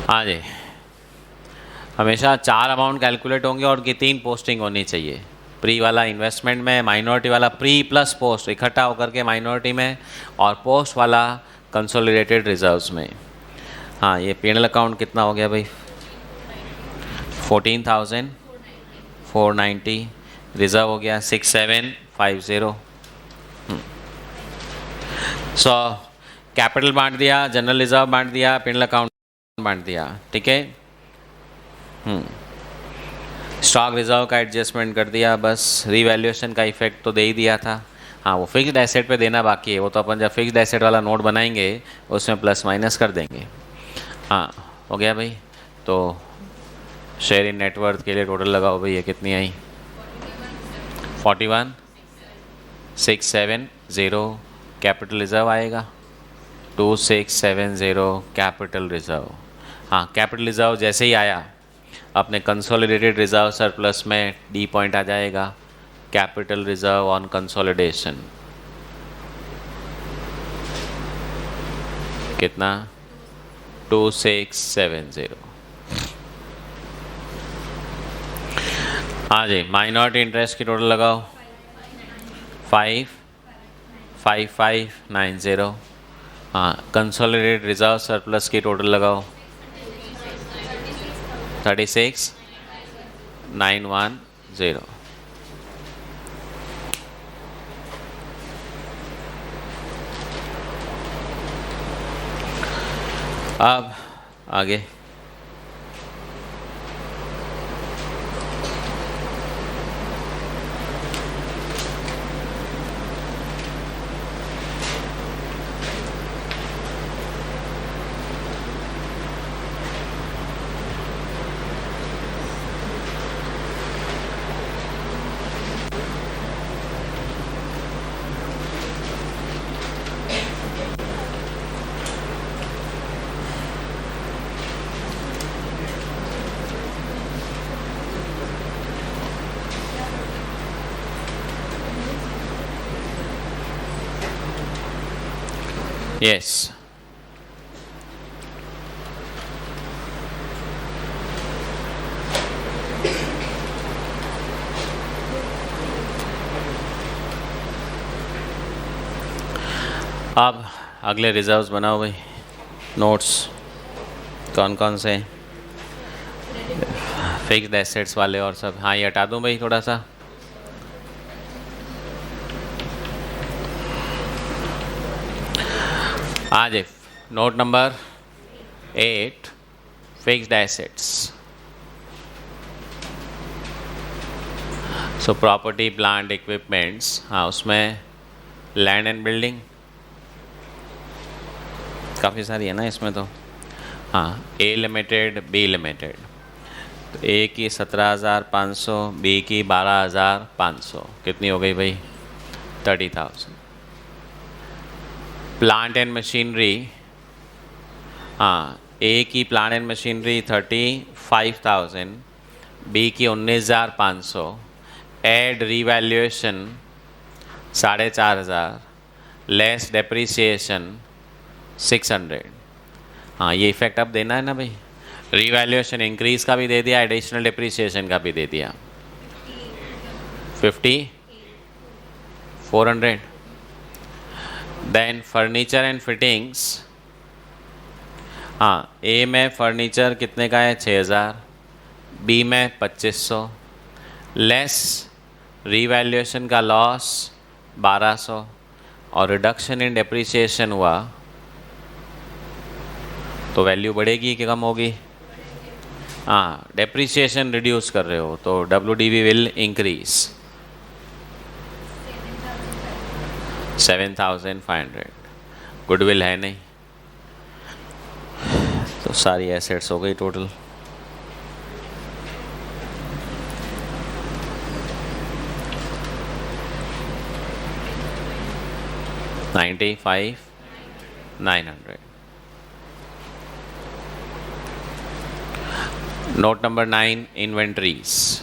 हाँ जी, हमेशा 4 अमाउंट कैलकुलेट होंगे और की 3 पोस्टिंग होनी चाहिए। प्री वाला इन्वेस्टमेंट में, माइनॉरिटी वाला प्री प्लस पोस्ट इकट्ठा होकर के माइनॉरिटी में, और पोस्ट वाला कंसोलिडेटेड रिजर्व्स में। हाँ, ये पीएनएल अकाउंट कितना हो गया भाई? 14,490। रिजर्व हो गया 6750। सो कैपिटल बांट दिया, जनरल रिजर्व बांट दिया, पीएनएल अकाउंट बांट दिया, ठीक है। स्टॉक रिजर्व का एडजस्टमेंट कर दिया, बस रीवैल्यूएशन का इफेक्ट तो दे ही दिया था। हाँ, वो फिक्स्ड एसेट पे देना बाकी है, वो तो अपन जब फिक्स्ड एसेट वाला नोट बनाएंगे उसमें प्लस माइनस कर देंगे। हाँ, हो गया भाई। तो शेयर इन नेटवर्थ के लिए टोटल लगाओ भाई, ये कितनी आई? 41,670 कैपिटल रिजर्व आएगा, 2670 कैपिटल रिजर्व। हाँ, कैपिटल रिजर्व जैसे ही आया अपने कंसोलिडेटेड रिजर्व सरप्लस में डी पॉइंट आ जाएगा, कैपिटल रिजर्व ऑन कंसोलिडेशन कितना? 2670। हाँ जी, माइनॉरिटी इंटरेस्ट की टोटल लगाओ, 5,5590। हाँ, कंसोलिडेटेड रिजर्व सरप्लस की टोटल लगाओ, 36,910। अब आगे यस, अब अगले रिजर्व्स बनाओ भाई। नोट्स कौन कौन से? फिक्स्ड एसेट्स वाले और सब। हाँ, ये हटा दूँ भाई थोड़ा सा। आज note number 8, fixed assets. So property plant equipments, हाँ उसमें लैंड एंड बिल्डिंग काफ़ी सारी है ना इसमें तो। हाँ, ए लिमिटेड, बी लिमिटेड, तो ए की 17,500, बी की 12,500, कितनी हो गई भाई? 30,000। प्लांट एंड मशीनरी, हाँ ए की प्लांट एंड मशीनरी 35,000, बी की 19,500, एड रीवैल्यूएशन 4,500, लेस डेप्रिसिएशन 600। हाँ ये इफेक्ट अब देना है ना भाई, रीवैल्यूएशन इंक्रीज का भी दे दिया, एडिशनल डेप्रिसिएशन का भी दे दिया। 50, 400। देन फर्नीचर एंड फिटिंग्स, हाँ ए में फर्नीचर कितने का है? 6,000, बी में 2,500, लेस रीवैल्यूएशन का लॉस 1,200, और रिडक्शन इन डेप्रिसिएशन हुआ तो वैल्यू बढ़ेगी कि कम होगी? हाँ, डेप्रिसिएशन रिड्यूस कर रहे हो तो WDV विल इंक्रीज 7,500। गुडविल है नहीं तो सारी एसेट्स हो गई total. $95,900। Note number 9, inventories.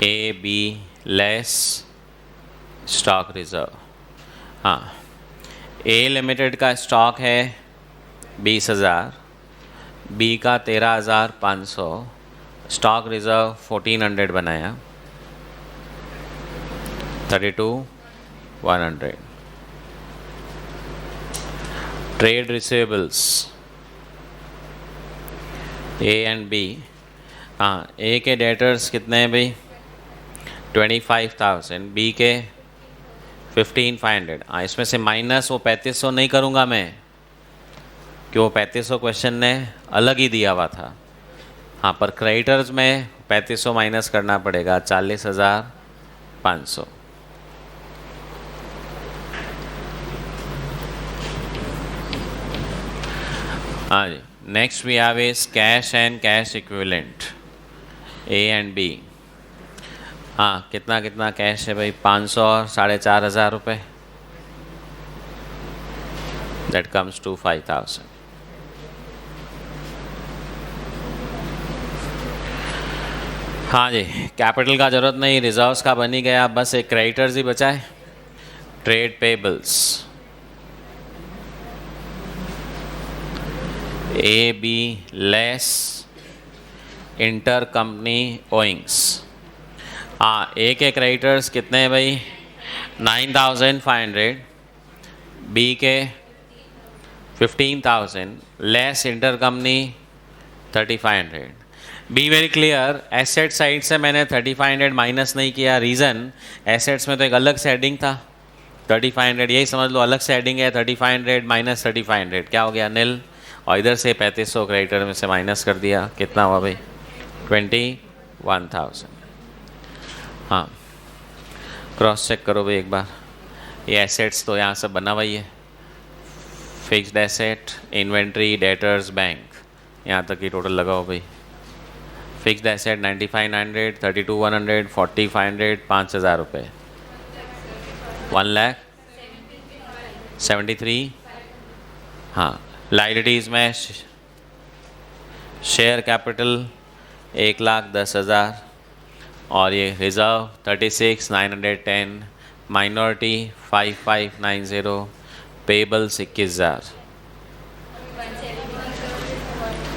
A, B less stock reserve। हाँ, A लिमिटेड का स्टॉक है 20,000, B का 13,500, स्टॉक रिजर्व 1,400 बनाया, 32,100। Trade receivables A and B, हाँ ए के डेटर्स कितने हैं भाई? 25,000, बी के 15,500। हाँ इसमें से माइनस वो 3,500 नहीं करूँगा मैं, कि वो 3,500 क्वेश्चन ने अलग ही दिया हुआ था। हाँ पर क्रेडिटर्स में 3,500 माइनस करना पड़ेगा, 40,500। हाँ जी, next we have is cash and cash equivalent, A and B. हाँ कितना कितना कैश है भाई? 500 और 4,500 रुपये, दैट कम्स टू 5,000। हाँ जी, कैपिटल का ज़रूरत नहीं, रिजर्व्स का बन ही गया, बस एक क्रेडिटर्स ही बचा है। Trade payables, A B less inter company owings. हाँ ए के क्रेडिटर्स कितने हैं भाई? 9,500, बी के 15,000, less inter company 3,500। Be very clear, asset side से मैंने 3,500 माइनस नहीं किया, रीज़न एसेट्स में तो एक अलग से हेडिंग था 3,500, यही समझ लो अलग से हेडिंग है 3,500 माइनस 3,500, क्या हो गया? नील। और इधर से 3,500 क्रेडिटर में से माइनस कर दिया, कितना हुआ भाई? 21,000। हाँ क्रॉस चेक करो भाई एक बार, ये एसेट्स तो यहाँ सब बना हुआ ही है, fixed asset, inventory, debtors, bank, यहाँ तक ही टोटल लगा हो भाई। फिक्स्ड एसेट 95,900, 32,100, 40,500, 5,000 रुपये, 1,73,000। हाँ लाइबिलिटीज़ में शेयर कैपिटल 1,10,000, और ये रिज़र्व 36,910, माइनॉरिटी 5,590, पेबल्स 21,000।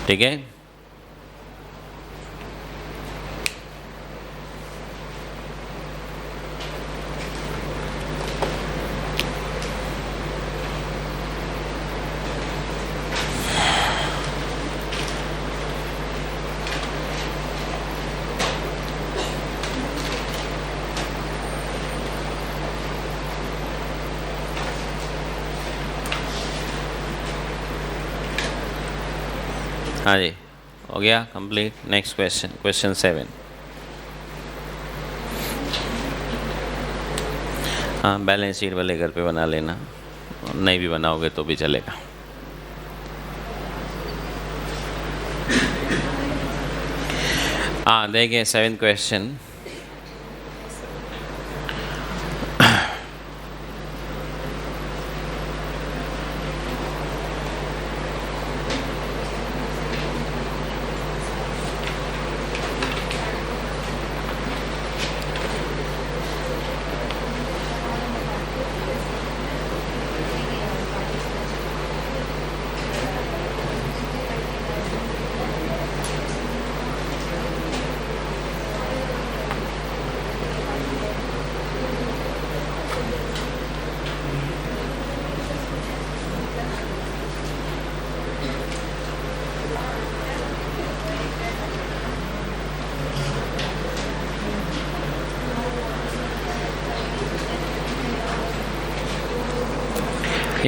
ठीक है, हाँ जी हो गया कंप्लीट. Next question, question 7. हाँ, बैलेंस शीट वाले घर पे बना लेना, नहीं भी बनाओगे तो भी चलेगा. हाँ देखिए 7th question.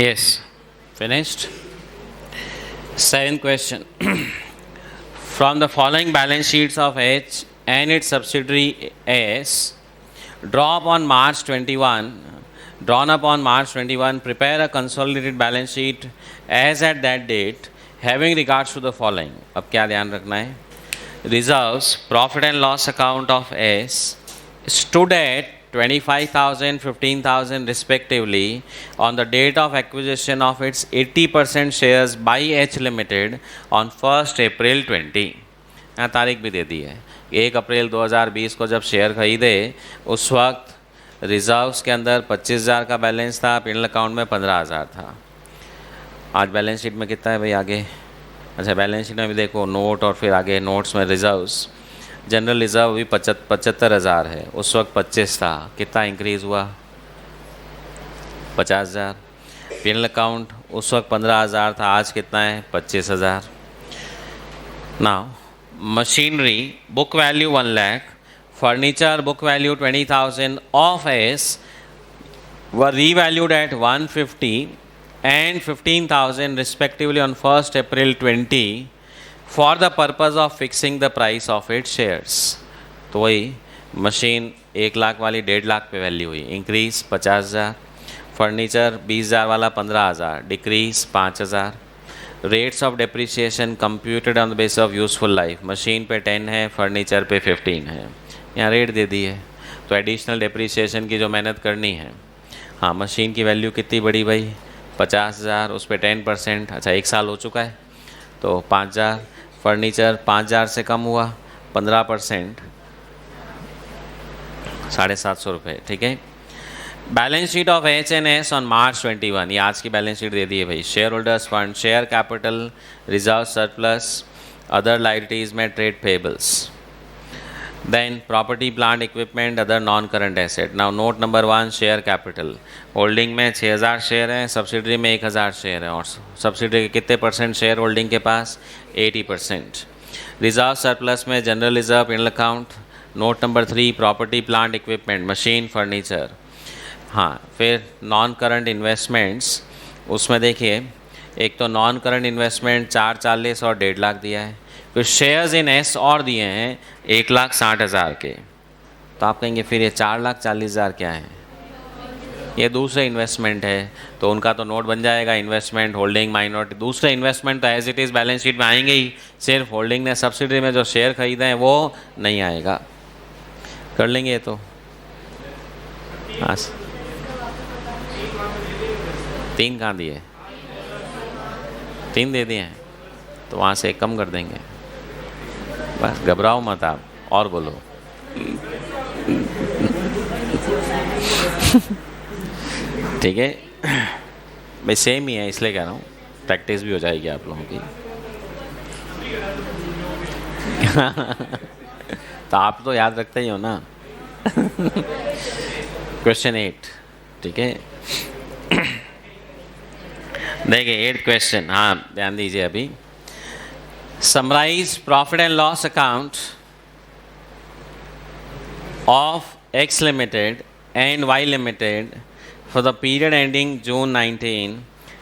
Yes, finished. 7th question. From the following balance sheets of H and its subsidiary S, drawn up on March 21, prepare a consolidated balance sheet as at that date, having regards to the following. अब क्या ध्यान रखना है? Reserves, profit and loss account of S stood at 25,000, 15,000 respectively on the date of acquisition of its 80% shares by H Limited on 1st April 20. यहाँ तारीख भी दे दी है. 1 अप्रैल 2020 को जब शेयर खरीदे उस वक्त रिजर्व्स के अंदर 25,000 का बैलेंस था, पिनल अकाउंट में 15,000 था. आज बैलेंस शीट में कितना है भाई आगे? अच्छा, बैलेंस शीट में भी देखो नोट और फिर आगे नोट्स में रिजर्व्स. जनरल रिज़र्व भी 75,000 है, उस वक्त 25 था. कितना इंक्रीज़ हुआ? 50,000. पिनल अकाउंट उस वक्त 15,000 था, आज कितना है? 25,000. Now machinery book value 1 lakh, furniture book value 20,000 of S were revalued at 150 and 15,000 respectively on 1st April 20 for the purpose of fixing the price of its shares. तो वही मशीन 1 लाख वाली 1.5 लाख पे वैल्यू हुई, इंक्रीज 50,000. फर्नीचर 20,000 वाला 15,000, decrease 5,000. Rates of depreciation computed on the base of useful life. Machine पे 10 है, फर्नीचर पे 15 है. यहाँ रेट दे दी है तो एडिशनल डिप्रिसिएशन की जो मेहनत करनी है. हाँ, मशीन की वैल्यू कितनी बढ़ी भाई? 50,000, उस पर 10%. अच्छा, 1 साल हो चुका है तो 5,000. फर्नीचर 5,000 से कम हुआ, 15%, 750 रुपये. ठीक है. Balance sheet of H&S on March 21, ये आज की बैलेंस शीट दे दी है भाई. Share holders fund, share capital, reserve surplus, other liabilities में trade payables. Then property, plant, equipment, other non-current asset. Now note number 1, share capital. Holding में 6,000 शेयर हैं, सब्सिडरी में 1,000 शेयर हैं, और सब्सिडरी के कितने परसेंट शेयर होल्डिंग के पास? 80%. रिजर्व सरप्लस में general reserve, penal account. Note number 3, property, plant, equipment, machine, furniture. हाँ, फिर नॉन करंट इन्वेस्टमेंट्स, उसमें देखिए एक तो नॉन करंट इन्वेस्टमेंट 440 और 1.5 लाख दिया है. फिर शेयर्स इन एस और दिए हैं 1,60,000 के. तो आप कहेंगे फिर ये 4,40,000 क्या है? ये दूसरे इन्वेस्टमेंट है, तो उनका तो नोट बन जाएगा. Investment, holding, minority. दूसरे इन्वेस्टमेंट तो as it is balance sheet में आएंगे ही, सिर्फ होल्डिंग ने सब्सिडी में जो शेयर खरीदे हैं वो नहीं आएगा. कर लेंगे ये तो. हाँ, 3 कहाँ दिए? 3 दे दिए हैं, तो वहाँ से 1 कम कर देंगे. बस घबराओ मत आप, और बोलो. ठीक है भाई, सेम ही है इसलिए कह रहा हूँ, प्रैक्टिस भी हो जाएगी आप लोगों की. तो आप तो याद रखते ही हो ना. क्वेश्चन 8. ठीक है, देखिए 8th क्वेश्चन. हाँ, ध्यान दीजिए अभी. Summarise profit and loss account of X Limited and Y Limited for the period ending June 19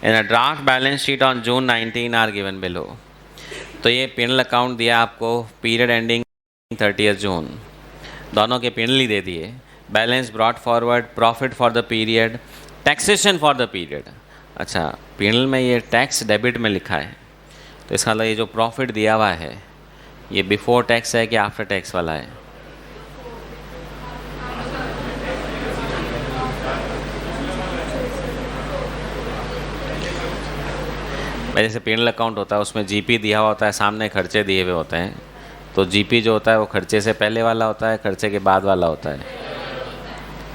and a draft balance sheet on June 19 are given below. तो ये पिनल अकाउंट दिया आपको, पीरियड एंडिंग 30 जून, दोनों के पिनल ही दे दिए। Balance brought forward, profit for the period, taxation for the period. अच्छा, पिनल में ये टैक्स डेबिट में लिखा है, तो इसका मतलब ये जो प्रॉफिट दिया हुआ है ये बिफोर टैक्स है कि आफ्टर टैक्स वाला है? जैसे पिनल अकाउंट होता है उसमें जीपी दिया हुआ होता है, सामने खर्चे दिए हुए होते हैं, तो जीपी जो होता है वो खर्चे से पहले वाला होता है, खर्चे के बाद वाला होता है?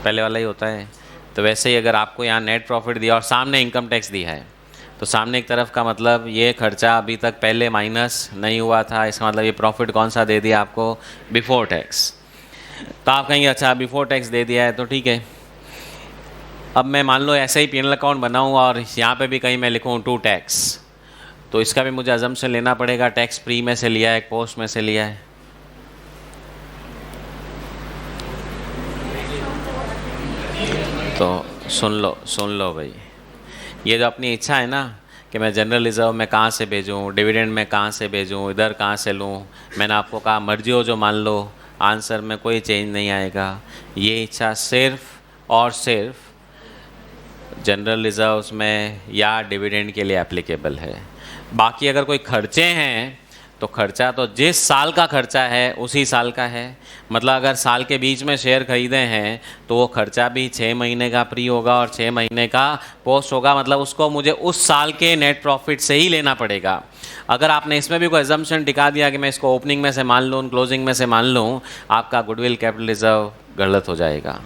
पहले वाला ही होता है। तो वैसे ही अगर आपको यहाँ नेट प्रॉफिट दिया और सामने इनकम टैक्स दिया है, तो सामने एक तरफ का मतलब ये खर्चा अभी तक पहले माइनस नहीं हुआ था, इसका मतलब ये प्रॉफिट कौन सा दे दिया आपको? Before tax. तो आप कहेंगे अच्छा बिफोर टैक्स दे दिया है तो ठीक है। अब मैं मान लो ऐसे ही पिनल अकाउंट बनाऊँ और यहाँ पे भी कहीं मैं लिखूँ टू टैक्स, तो इसका भी मुझे अजम्पशन लेना पड़ेगा टैक्स प्री में से लिया है, पोस्ट में से लिया है? तो सुन लो भाई, ये जो अपनी इच्छा है ना कि मैं जनरल रिजर्व में कहाँ से भेजूँ, डिविडेंड में कहाँ से भेजूँ, इधर कहाँ से लूँ, मैंने आपको कहा मर्जी हो जो मान लो, आंसर में कोई चेंज नहीं आएगा। ये इच्छा सिर्फ और सिर्फ जनरल रिजर्व्स में या डिविडेंड के लिए एप्लीकेबल है। बाकी अगर कोई खर्चे हैं तो खर्चा तो जिस साल का खर्चा है उसी साल का है। मतलब अगर साल के बीच में शेयर खरीदे हैं तो वो खर्चा भी 6 महीने का प्री होगा और 6 महीने का पोस्ट होगा, मतलब उसको मुझे उस साल के नेट प्रॉफिट से ही लेना पड़ेगा। अगर आपने इसमें भी कोई एजम्पशन टिका दिया कि मैं इसको ओपनिंग में से मान लूँ, क्लोजिंग में से मान लूँ, आपका गुडविल कैपिटल रिजर्व गलत हो जाएगा।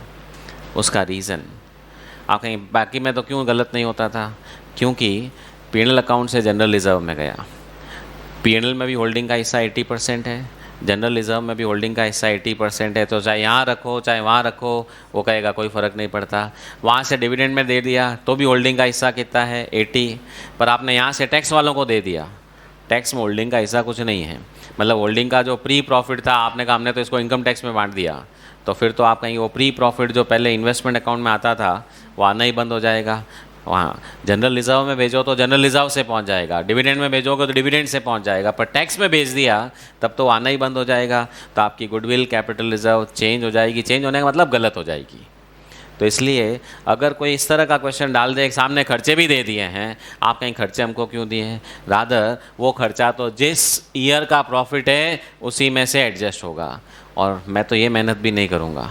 उसका रीज़न आप कहीं बाकी में तो क्यों गलत नहीं होता था? क्योंकि पीएनएल अकाउंट से जनरल रिजर्व में गया, पीएनएल में भी होल्डिंग का हिस्सा 80% है, जनरल रिजर्व में भी होल्डिंग का हिस्सा 80% है, तो चाहे यहाँ रखो चाहे वहाँ रखो वो कहेगा कोई फ़र्क नहीं पड़ता। वहाँ से डिविडेंड में दे दिया तो भी होल्डिंग का हिस्सा कितना है? 80, पर आपने यहाँ से टैक्स वालों को दे दिया, टैक्स में होल्डिंग का हिस्सा कुछ नहीं है। मतलब होल्डिंग का जो प्री प्रॉफिट था आपने कहा हमने तो इसको इनकम टैक्स में बांट दिया, तो फिर तो आप कहीं वो प्री प्रॉफिट जो पहले इन्वेस्टमेंट अकाउंट में आता था वो आना ही बंद हो जाएगा। वहाँ जनरल रिजर्व में भेजो तो जनरल रिजर्व से पहुँच जाएगा, डिविडेंड में भेजोगे तो डिविडेंड से पहुँच जाएगा, पर टैक्स में भेज दिया तब तो आना ही बंद हो जाएगा। तो आपकी गुडविल कैपिटल रिजर्व चेंज हो जाएगी, चेंज होने का मतलब गलत हो जाएगी। तो इसलिए अगर कोई इस तरह का क्वेश्चन डाल दे, सामने खर्चे भी दे दिए हैं, आप कहीं खर्चे हमको क्यों दिए हैं, रादर वो खर्चा तो जिस ईयर का प्रॉफिट है उसी में से एडजस्ट होगा। और मैं तो ये मेहनत भी नहीं करूँगा,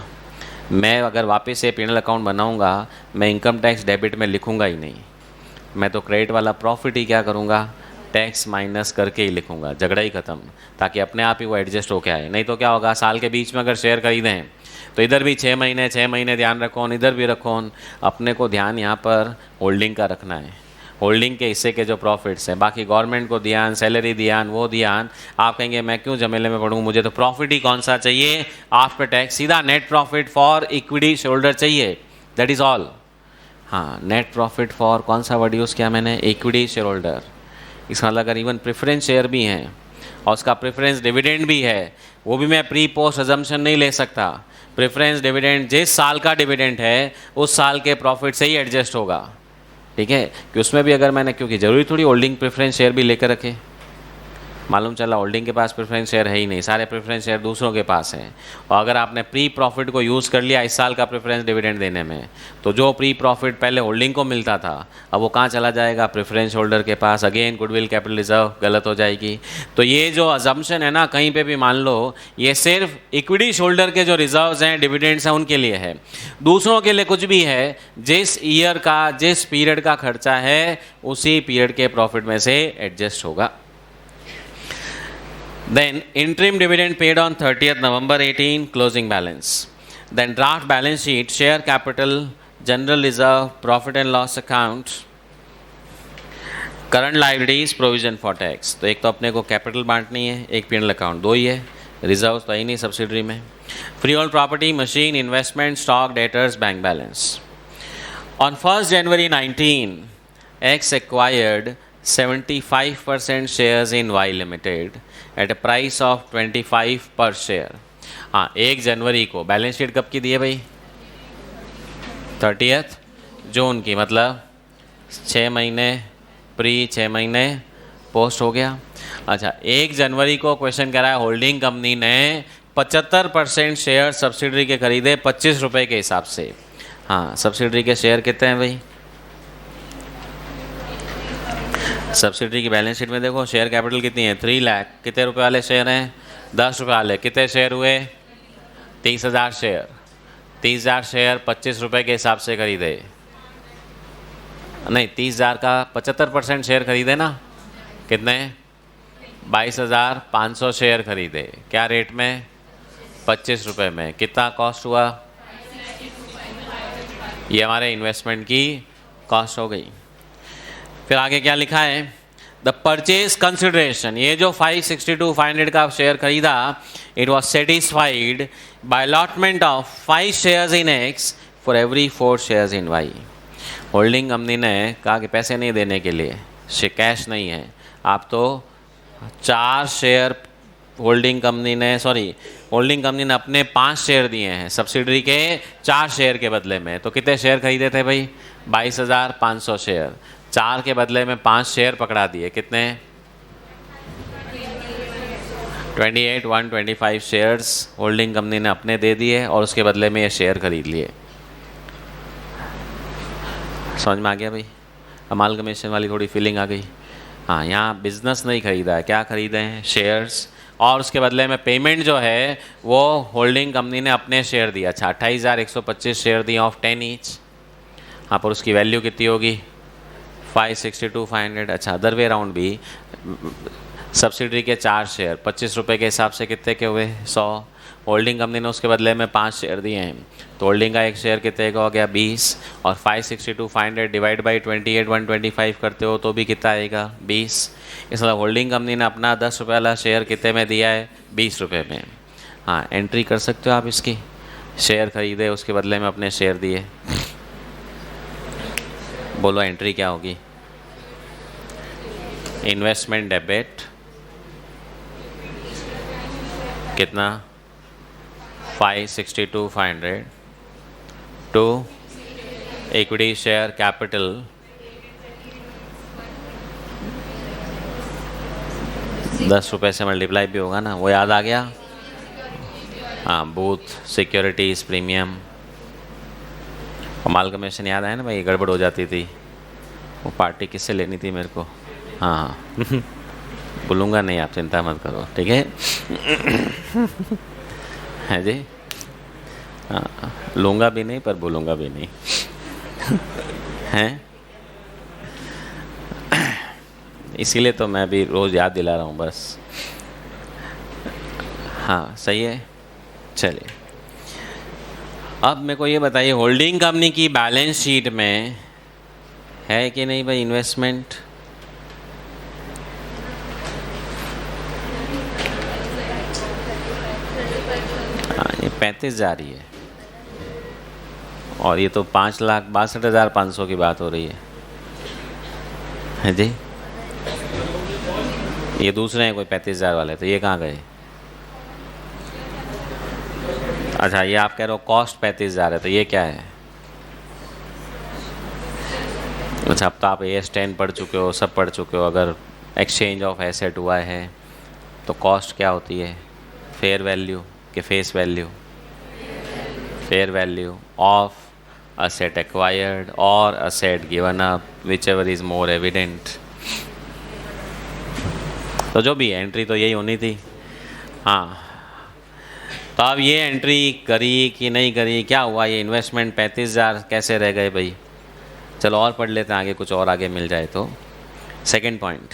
मैं अगर वापस से पीएनएल अकाउंट बनाऊंगा मैं इनकम टैक्स डेबिट में लिखूंगा ही नहीं, मैं तो क्रेडिट वाला प्रॉफिट ही क्या करूंगा, टैक्स माइनस करके ही लिखूंगा, झगड़ा ही ख़त्म, ताकि अपने आप ही वो एडजस्ट होके आए। नहीं तो क्या होगा, साल के बीच में अगर शेयर खरीदें तो इधर भी 6 महीने ध्यान रखो, इधर भी रखो, अपने को ध्यान यहाँ पर होल्डिंग का रखना है, होल्डिंग के हिस्से के जो प्रॉफिट्स हैं, बाकी गवर्नमेंट को ध्यान, सैलरी ध्यान, वो ध्यान। आप कहेंगे मैं क्यों झमेले में पढ़ूँ, मुझे तो प्रॉफिट ही कौन सा चाहिए, आफ्टर टैक्स सीधा net profit for equity shareholder चाहिए, दैट इज़ ऑल। हाँ, नेट प्रॉफिट फॉर कौन सा वर्ड यूज़ किया मैंने, इक्विटी शेयरहोल्डर। इसका मतलब अगर इवन प्रेफरेंस शेयर भी हैं और उसका प्रेफरेंस डिविडेंड भी है, वो भी मैं प्री पोस्ट अजम्पशन नहीं ले सकता। प्रेफरेंस डिविडेंड जिस साल का डिविडेंड है उस साल के प्रॉफिट से ही एडजस्ट होगा, ठीक है। कि उसमें भी अगर मैंने, क्योंकि ज़रूरी थोड़ी होल्डिंग प्रेफरेंस शेयर भी लेकर रखे, मालूम चला होल्डिंग के पास प्रेफरेंस शेयर है ही नहीं, सारे प्रेफरेंस शेयर दूसरों के पास हैं। और अगर आपने प्री प्रॉफिट को यूज़ कर लिया इस साल का प्रेफरेंस डिविडेंड देने में, तो जो प्री प्रॉफिट पहले होल्डिंग को मिलता था अब वो कहाँ चला जाएगा, प्रेफरेंस होल्डर के पास। अगेन गुडविल कैपिटल रिजर्व गलत हो जाएगी। तो ये जो अजम्पशन है ना, कहीं पर भी मान लो, ये सिर्फ इक्विटी होल्डर के जो रिजर्व्स हैं, डिविडेंड्स हैं, उनके लिए है। दूसरों के लिए कुछ भी है, जिस ईयर का, जिस पीरियड का खर्चा है उसी पीरियड के प्रॉफिट में से एडजस्ट होगा। Then interim dividend paid on 30th November 18, closing balance. Then draft balance sheet, share capital, general reserve, profit and loss account, current liabilities, provision for tax. तो एक तो अपने को कैपिटल बांटनी है, एक पीएनएल अकाउंट, दो ही है, रिजर्व तो ही नहीं सब्सिडरी में। Free hold property, machine, investment, stock, debtors, bank balance. On 1st January 19, X acquired 75% shares in Y Limited at a price of 25 per share। हाँ, 1 जनवरी को बैलेंस शीट कब की दी है भाई, 30 जून की, मतलब 6 महीने प्री, 6 महीने पोस्ट हो गया। अच्छा, 1 जनवरी को क्वेश्चन कह रहा है होल्डिंग कंपनी ने 75% शेयर सब्सिडरी के खरीदे 25 रुपये के हिसाब से। हाँ, सब्सिडरी के शेयर कितने हैं भाई? सब्सिडरी की बैलेंस शीट में देखो, शेयर कैपिटल कितनी है? 3 लाख। कितने रुपए वाले शेयर हैं? 10 रुपये वाले। कितने शेयर हुए? 30,000 शेयर। 30,000 शेयर 25 रुपये के हिसाब से खरीदे। नहीं, 30,000 का 75% शेयर खरीदे ना। कितने? 22,500 शेयर खरीदे। क्या रेट में? 25 रुपये में। कितना कॉस्ट हुआ? ये हमारे इन्वेस्टमेंट की कॉस्ट हो गई। फिर आगे क्या लिखा है? द परचेज कंसिडरेशन, ये जो 562,500 का शेयर खरीदा, it was satisfied by allotment of 5 shares in X for every 4 shares in Y. Holding company ने कहा कि पैसे नहीं देने के लिए, कैश नहीं है, आप तो 4 शेयर होल्डिंग कंपनी ने अपने 5 शेयर दिए हैं सब्सिडरी के 4 शेयर के बदले में। तो कितने शेयर खरीदे थे भाई? 22,500 शेयर। 4 के बदले में 5 शेयर पकड़ा दिए। कितने? 28,125 शेयर्स होल्डिंग कंपनी ने अपने दे दिए और उसके बदले में ये शेयर खरीद लिए। समझ में आ गया भाई? अमालगमेशन वाली थोड़ी फीलिंग आ गई। हाँ, यहाँ बिजनेस नहीं खरीदा है, क्या खरीदे हैं? शेयर्स। और उसके बदले में पेमेंट जो है वो होल्डिंग कंपनी ने अपने शेयर दिया। अच्छा, 28,125 शेयर दिए ऑफ 10 ईच। हाँ, पर उसकी वैल्यू कितनी होगी? 562,500। अच्छा, अदर वे अराउंड भी, सब्सिडरी के 4 शेयर 25 रुपये के हिसाब से कितने के हुए? 100। होल्डिंग कंपनी ने उसके बदले में 5 शेयर दिए हैं, तो होल्डिंग का 1 शेयर कितने का हो गया? 20। और 562,500 डिवाइड बाई 28,125 करते हो तो भी कितना आएगा? 20। इसलिए होल्डिंग कंपनी ने अपना 10 रुपये वाला शेयर कितने में दिया है? 20 रुपये में। हाँ, एंट्री कर सकते हो आप इसकी। शेयर खरीदे, उसके बदले में अपने शेयर दिए। बोलो एंट्री क्या होगी? इन्वेस्टमेंट डेबिट कितना? 562,500 टू इक्विटी शेयर कैपिटल 10 रुपये से मल्टीप्लाई भी होगा ना, वो याद आ गया? हाँ, बूथ सिक्योरिटीज़ प्रीमियम। अमालगमेशन याद आया ना भाई? गड़बड़ हो जाती थी, वो पार्टी किससे लेनी थी मेरे को? हाँ बोलूँगा नहीं, आप चिंता मत करो, ठीक है? है जी? हाँ, लूँगा भी नहीं पर बोलूँगा भी नहीं। हैं? इसीलिए तो मैं भी रोज़ याद दिला रहा हूँ बस। हाँ, सही है। चलिए, अब मेरे को ये बताइए, होल्डिंग कंपनी की बैलेंस शीट में है कि नहीं भाई इन्वेस्टमेंट? हाँ, ये 35,000 ही है और ये तो 5,62,500 की बात हो रही है जी? ये दूसरे हैं कोई 35,000 वाले, तो ये कहाँ गए? अच्छा, ये आप कह रहे हो कॉस्ट 35,000 है, तो ये क्या है? अच्छा, अब तो आप AS10 पढ़ चुके हो, सब पढ़ चुके हो। अगर एक्सचेंज ऑफ एसेट हुआ है तो कॉस्ट क्या होती है? फेयर वैल्यू के face value? Fair value of asset acquired or asset given up, whichever is more evident. तो जो भी है, एंट्री तो यही होनी थी। हाँ, तो अब ये एंट्री करी कि नहीं करी, क्या हुआ? ये इन्वेस्टमेंट 35,000 कैसे रह गए भाई? चलो और पढ़ लेते हैं आगे, कुछ और आगे मिल जाए तो। Second point,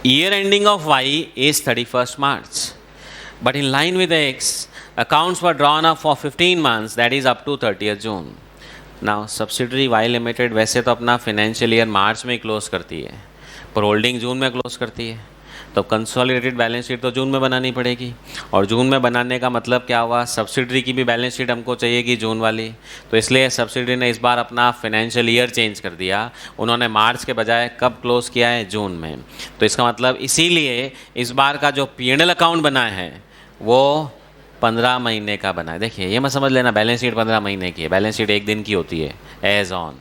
year ending of Y is 31st March, but in line with X accounts were drawn up for 15 months, that is up to 30th June. Now subsidiary Y Limited वैसे तो अपना फाइनेंशियल ईयर मार्च में क्लोज करती है, पर होल्डिंग जून में क्लोज करती है, तो कंसोलिडेटेड बैलेंस शीट तो जून में बनानी पड़ेगी। और जून में बनाने का मतलब क्या हुआ? सब्सिडरी की भी बैलेंस शीट हमको चाहिएगी जून वाली, तो इसलिए सब्सिडरी ने इस बार अपना फाइनेंशियल ईयर चेंज कर दिया। उन्होंने मार्च के बजाय कब क्लोज किया है? जून में। तो इसका मतलब इसीलिए इस बार का जो P&L अकाउंट बना है वो 15 महीने का बना है। देखिए, ये मत समझ लेना बैलेंस शीट 15 महीने की है, बैलेंस शीट 1 दिन की होती है as on.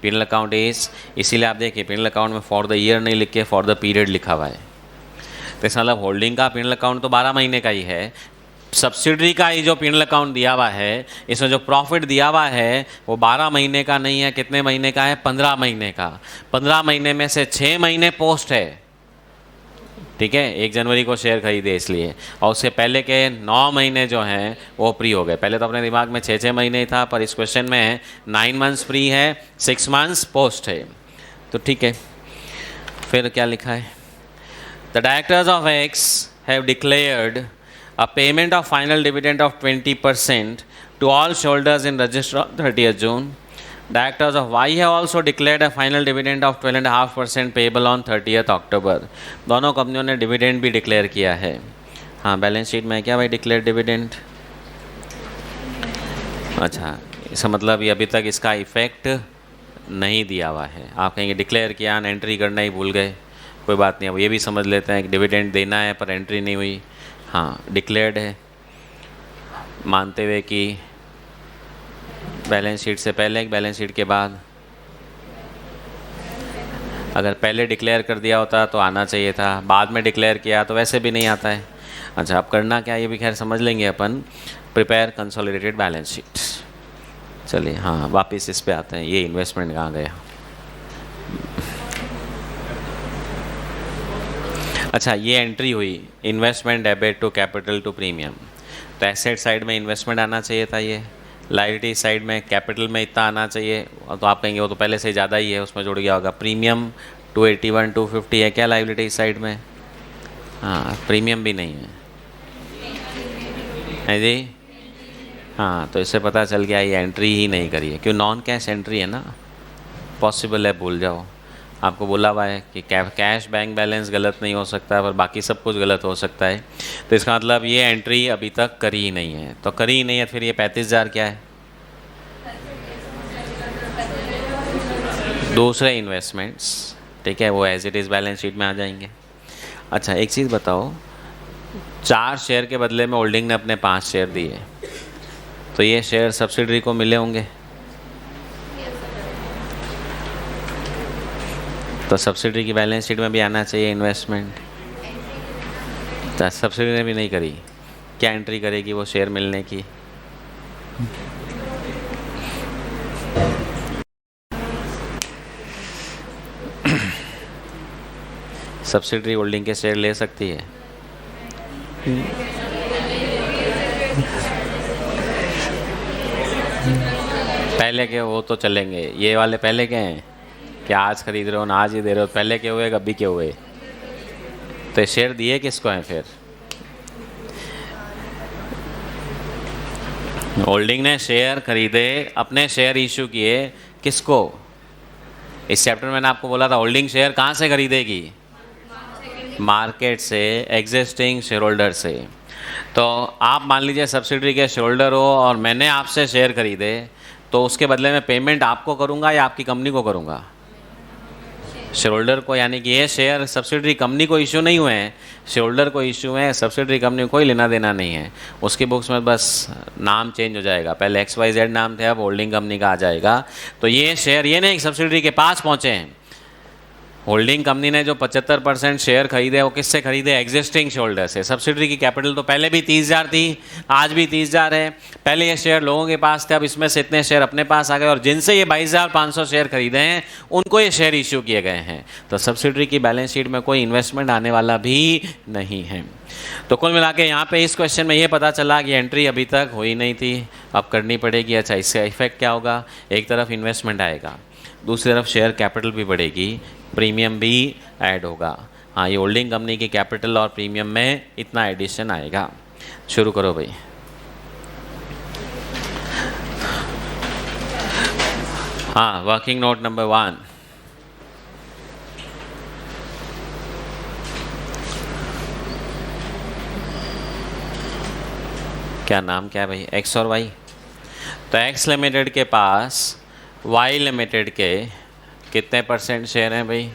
PNL account is, इसीलिए आप देखिए पिनल अकाउंट में फॉर द ईयर नहीं लिख के फॉर द पीरियड लिखा हुआ है। तो इसका मतलब होल्डिंग का पिनल अकाउंट तो 12 महीने का ही है। सब्सिडरी का ही जो पिनल अकाउंट दिया हुआ है, इसमें जो प्रॉफिट दिया हुआ है वो 12 महीने का नहीं है, कितने महीने का है? 15 महीने का। 15 महीने में से 6 महीने पोस्ट है, ठीक है, 1 जनवरी को शेयर खरीदे इसलिए, और उससे पहले के 9 महीने जो हैं वो फ्री हो गए। पहले तो अपने दिमाग में 6 महीने ही था, पर इस क्वेश्चन में 9 मंथ्स फ्री है, 6 मंथ्स पोस्ट है, तो ठीक है। फिर क्या लिखा है? The directors of x have declared a payment of final dividend of 20% to all shareholders in register on 30th June. Directors of Y have also declared a final dividend of 12.5% payable on 30th October. दोनों कंपनियों ने डिविडेंड भी डिक्लेयर किया है। हाँ, बैलेंस शीट में क्या भाई डिक्लेयर डिविडेंड? अच्छा, इसका मतलब ये अभी तक इसका इफेक्ट नहीं दिया हुआ है। आप कहेंगे डिक्लेयर किया, एंट्री करना ही भूल गए, कोई बात नहीं, अब ये भी समझ लेते हैं कि डिविडेंड देना है पर एंट्री नहीं हुई। हाँ, डिक्लेयर्ड है, मानते हुए कि बैलेंस शीट से पहले, बैलेंस शीट के बाद। अगर पहले डिक्लेयर कर दिया होता तो आना चाहिए था, बाद में डिक्लेयर किया तो वैसे भी नहीं आता है। अच्छा, अब करना क्या ये भी खैर समझ लेंगे अपन। Prepare consolidated balance sheet. चलिए हाँ, वापस इस पे आते हैं। ये इन्वेस्टमेंट कहाँ गया? अच्छा, ये एंट्री हुई investment debit to capital to premium, तो एसेट साइड में इन्वेस्टमेंट आना चाहिए था, ये लायबिलिटी साइड में कैपिटल में इतना आना चाहिए, तो आप कहेंगे वो तो पहले से ज़्यादा ही है, उसमें जुड़ गया होगा। प्रीमियम 281 250 है क्या लायबिलिटी साइड में? हाँ, प्रीमियम भी नहीं है जी। हाँ, तो इससे पता चल गया ये एंट्री ही नहीं करी है, क्यों? नॉन कैश एंट्री है ना, पॉसिबल है भूल जाओ। आपको बोला हुआ है कि कैश बैंक बैलेंस गलत नहीं हो सकता, पर बाकी सब कुछ गलत हो सकता है। तो इसका मतलब ये एंट्री अभी तक करी ही नहीं है, तो करी ही नहीं है, फिर ये 35,000 क्या है? दूसरे इन्वेस्टमेंट्स, ठीक है, वो as it is balance sheet में आ जाएंगे। अच्छा, एक चीज़ बताओ, 4 शेयर के बदले में होल्डिंग ने अपने 5 शेयर दिए, तो ये शेयर सब्सिडरी को मिले होंगे, तो सब्सिडरी की बैलेंस शीट में भी आना चाहिए इन्वेस्टमेंट। तो सब्सिडरी ने भी नहीं करी, क्या एंट्री करेगी वो शेयर मिलने की? सब्सिडरी होल्डिंग के शेयर ले सकती है? पहले के वो तो चलेंगे, ये वाले पहले के हैं क्या? आज खरीद रहे हो ना आज ही दे रहे हो, पहले के हुए कभी के हुए? तो शेयर दिए किसको हैं फिर? होल्डिंग ने शेयर खरीदे, अपने शेयर इशू किए, किसको? इस चैप्टर में मैंने आपको बोला था होल्डिंग शेयर कहाँ से खरीदेगी? मार्केट से, एग्जिस्टिंग शेयर होल्डर से। तो आप मान लीजिए सब्सिडरी के शेयर होल्डर हो और मैंने आपसे शेयर खरीदे, तो उसके बदले में पेमेंट आपको करूँगा या आपकी कंपनी को करूँगा? शेयर होल्डर को, यानी कि ये शेयर सब्सिडरी कंपनी को इशू नहीं हुए हैं, शेयर होल्डर को इशू है, सब्सिडरी कंपनी को कोई लेना देना नहीं है। उसकी बुक्स में बस नाम चेंज हो जाएगा, पहले XYZ नाम थे, अब होल्डिंग कंपनी का आ जाएगा। तो ये शेयर ये नहीं सब्सिडरी के पास पहुँचे हैं, होल्डिंग कंपनी ने जो 75% शेयर खरीदे वो किससे खरीदे? एग्जिस्टिंग शेयर होल्डर से। सब्सिडरी की कैपिटल तो पहले भी 30,000 थी, आज भी 30,000 है। पहले ये शेयर लोगों के पास थे, अब इसमें से इतने शेयर अपने पास आ गए, और जिनसे ये 22,500 शेयर खरीदे हैं उनको ये शेयर इशू किए गए हैं। तो सब्सिडरी की बैलेंस शीट में कोई इन्वेस्टमेंट आने वाला भी नहीं है। तो कुल मिला के यहाँ पे इस क्वेश्चन में ये पता चला कि एंट्री अभी तक हुई नहीं थी, अब करनी पड़ेगी। अच्छा, इसका इफेक्ट क्या होगा? एक तरफ इन्वेस्टमेंट आएगा, दूसरी तरफ शेयर कैपिटल भी बढ़ेगी, प्रीमियम भी ऐड होगा। हाँ, ये होल्डिंग कंपनी की कैपिटल और प्रीमियम में इतना एडिशन आएगा। शुरू करो भाई। हाँ, वर्किंग नोट नंबर 1। क्या नाम क्या है भाई? एक्स और वाई। तो एक्स लिमिटेड के पास वाई लिमिटेड के कितने % शेयर हैं भाई?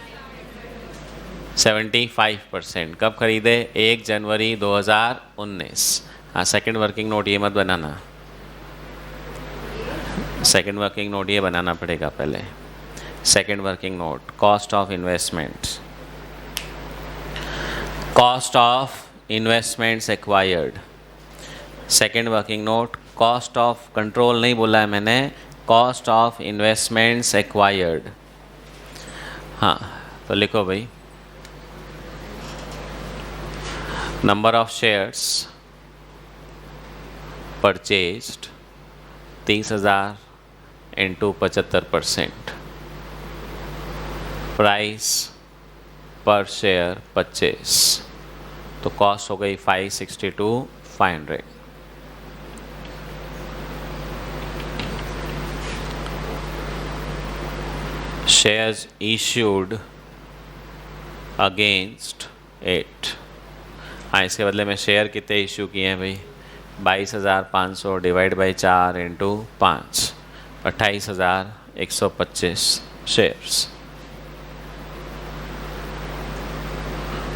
75%। कब खरीदे? 1 जनवरी 2019। हाँ, सेकंड वर्किंग नोट ये मत बनाना, सेकंड वर्किंग नोट ये बनाना पड़ेगा पहले। Second working note, cost of investments. Cost of investments acquired. Second working note, cost of control नहीं बोला है मैंने, cost of investments acquired. हाँ तो लिखो भाई, number of shares purchased 30,000 into 75%. Price पर शेयर 25, तो कॉस्ट हो गई 562,500. Shares issued against 8. हाँ, इसके बदले में शेयर कितने इश्यू किए हैं भाई? 22,500 divide by 4 into 5, 28,125 shares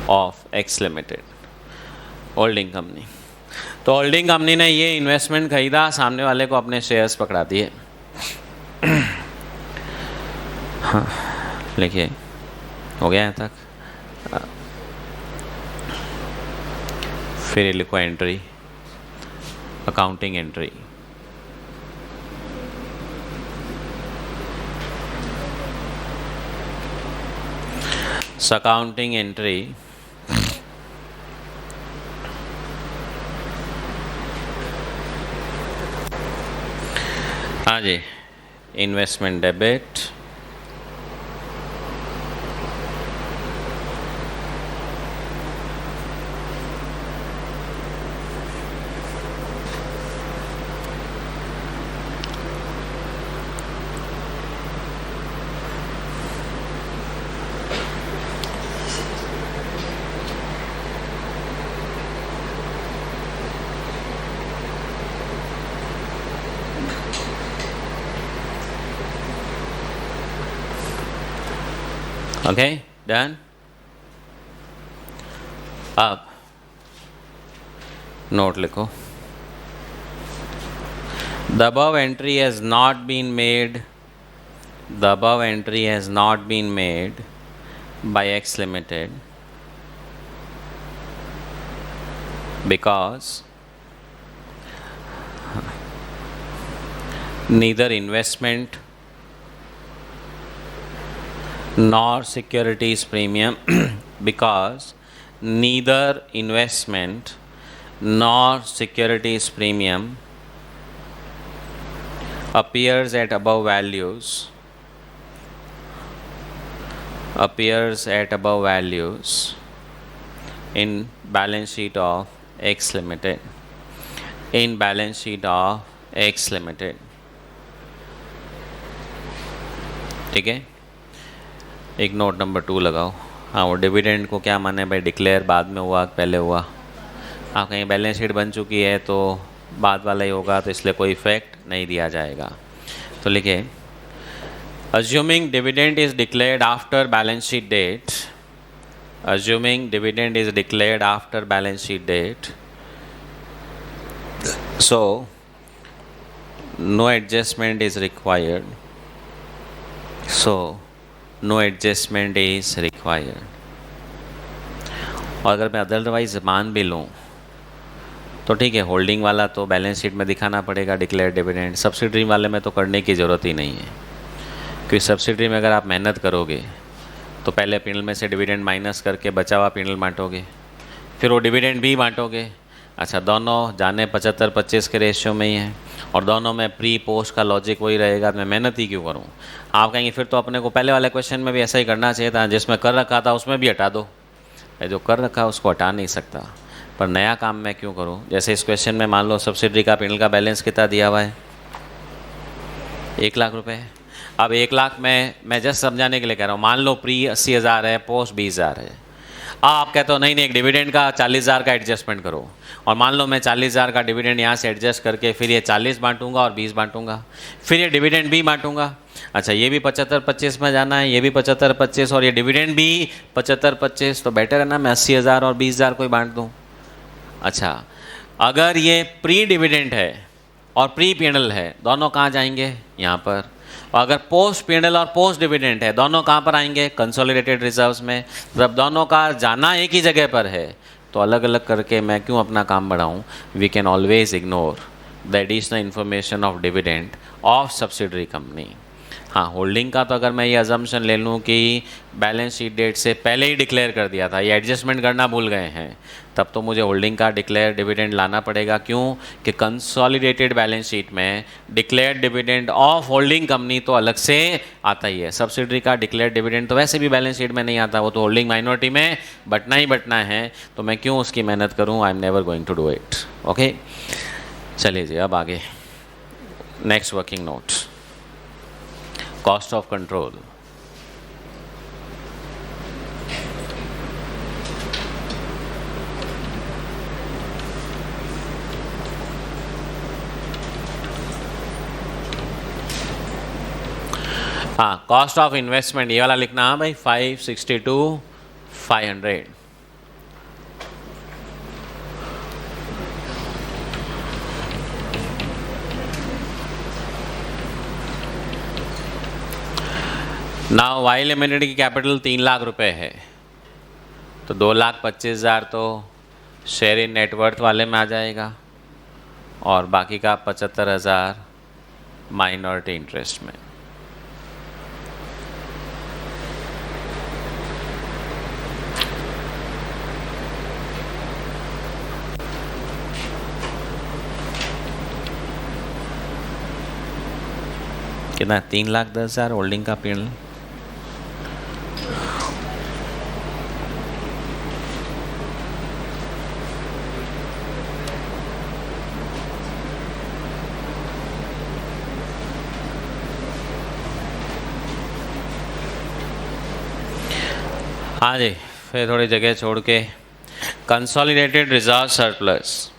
of X limited holding company. तो होल्डिंग कंपनी ने ये इन्वेस्टमेंट खरीदा, सामने वाले को अपने शेयर्स पकड़ा दिए. हाँ लिखिए, हो गया यहाँ तक. फिर लिखो entry, accounting entry. Accounting entry हाँ जी, इन्वेस्टमेंट डेबिट, ओके डन. अब नोट लिखो, the above entry has not been made, the above entry has not been made by X limited because neither investment nor securities premium because neither investment nor securities premium appears at above values in balance sheet of X Limited, in balance sheet of X Limited. ठीक है, एक नोट नंबर 2 लगाओ. हाँ, वो डिविडेंड को क्या माने भाई? डिक्लेयर बाद में हुआ पहले हुआ? हाँ, कहीं बैलेंस शीट बन चुकी है तो बाद वाला ही होगा, तो इसलिए कोई इफेक्ट नहीं दिया जाएगा. तो लिखिए, assuming dividend is declared after balance sheet date, assuming dividend is declared after balance sheet date, so no adjustment is required, so no adjustment is required. और अगर मैं अदरवाइज मान भी लूँ तो ठीक है, होल्डिंग वाला तो बैलेंस शीट में दिखाना पड़ेगा डिक्लेयर डिविडेंड, सब्सिडरी वाले में तो करने की ज़रूरत ही नहीं है, क्योंकि सब्सिडरी में अगर आप मेहनत करोगे तो पहले पीनल में से डिविडेंड माइनस करके बचा हुआ पीनल बांटोगे, फिर वो डिविडेंड भी बांटोगे. अच्छा, दोनों जाने 75-25 के रेशियो में ही हैं और दोनों में प्री पोस्ट का लॉजिक वही रहेगा, मैं मेहनत ही क्यों करूं? आप कहेंगे फिर तो अपने को पहले वाले क्वेश्चन में भी ऐसा ही करना चाहिए था, जिसमें कर रखा था उसमें भी हटा दो. जो कर रखा है उसको हटा नहीं सकता, पर नया काम मैं क्यों करूं? जैसे इस क्वेश्चन में मान लो सब्सिडरी का पीनल का बैलेंस कितना दिया हुआ है? 1 लाख रुपये. अब 1 लाख मैं जस्ट समझाने के लिए कह रहा हूँ, मान लो प्री 80,000 है, पोस्ट 20,000 है. आप कहते हो नहीं एक डिविडेंड का 40,000 का एडजस्टमेंट करो, और मान लो मैं 40,000 का डिविडेंड यहाँ से एडजस्ट करके फिर ये 40 बांटूंगा और 20 बांटूंगा, फिर ये डिविडेंड भी बांटूंगा. अच्छा, ये भी 75-25 में जाना है, ये भी 75-25 और ये डिविडेंड भी 75-25, तो बेटर है ना मैं 80,000 और 20,000 को ही बांट दूँ. अच्छा, अगर ये प्री डिविडेंड है और प्री पीनल है, दोनों कहाँ जाएंगे? यहाँ पर. और अगर पोस्ट पीएनएल और पोस्ट डिविडेंड है, दोनों कहाँ पर आएंगे? कंसोलिडेटेड रिजर्व्स में। जब दोनों का जाना एक ही जगह पर है तो अलग अलग करके मैं क्यों अपना काम बढ़ाऊँ? We can always ignore the additional information of dividend of subsidiary company. हाँ, होल्डिंग का तो अगर मैं ये अजम्पशन ले लूँ कि बैलेंस शीट डेट से पहले ही डिक्लेयर कर दिया था, ये एडजस्टमेंट करना भूल गए हैं, तब तो मुझे होल्डिंग का डिक्लेयर डिविडेंड लाना पड़ेगा। क्यों? कि कंसोलिडेटेड बैलेंस शीट में declared dividend of holding company तो अलग से आता ही है। सब्सिडरी का डिक्लेयर्ड डिविडेंड तो वैसे भी बैलेंस शीट में नहीं आता, वो तो होल्डिंग माइनॉरिटी में बटना ही बटना है, तो मैं क्यों उसकी मेहनत करूँ? I am never going to do it. Okay, चलिए जी, अब आगे next working note, cost of control. हाँ, कॉस्ट ऑफ इन्वेस्टमेंट ये वाला लिखना। हाँ भाई, 562 500। नाउ वाई लिमिटेड की कैपिटल 3 लाख रुपए है, तो 2,25,000 तो शेयर इन नेटवर्थ वाले में आ जाएगा और बाकी का 75,000 माइनॉरिटी इंटरेस्ट में। कितना? 3,10,000 होल्डिंग का पीएनएल। हाँ जी, फिर थोड़ी जगह छोड़ के consolidated reserve surplus.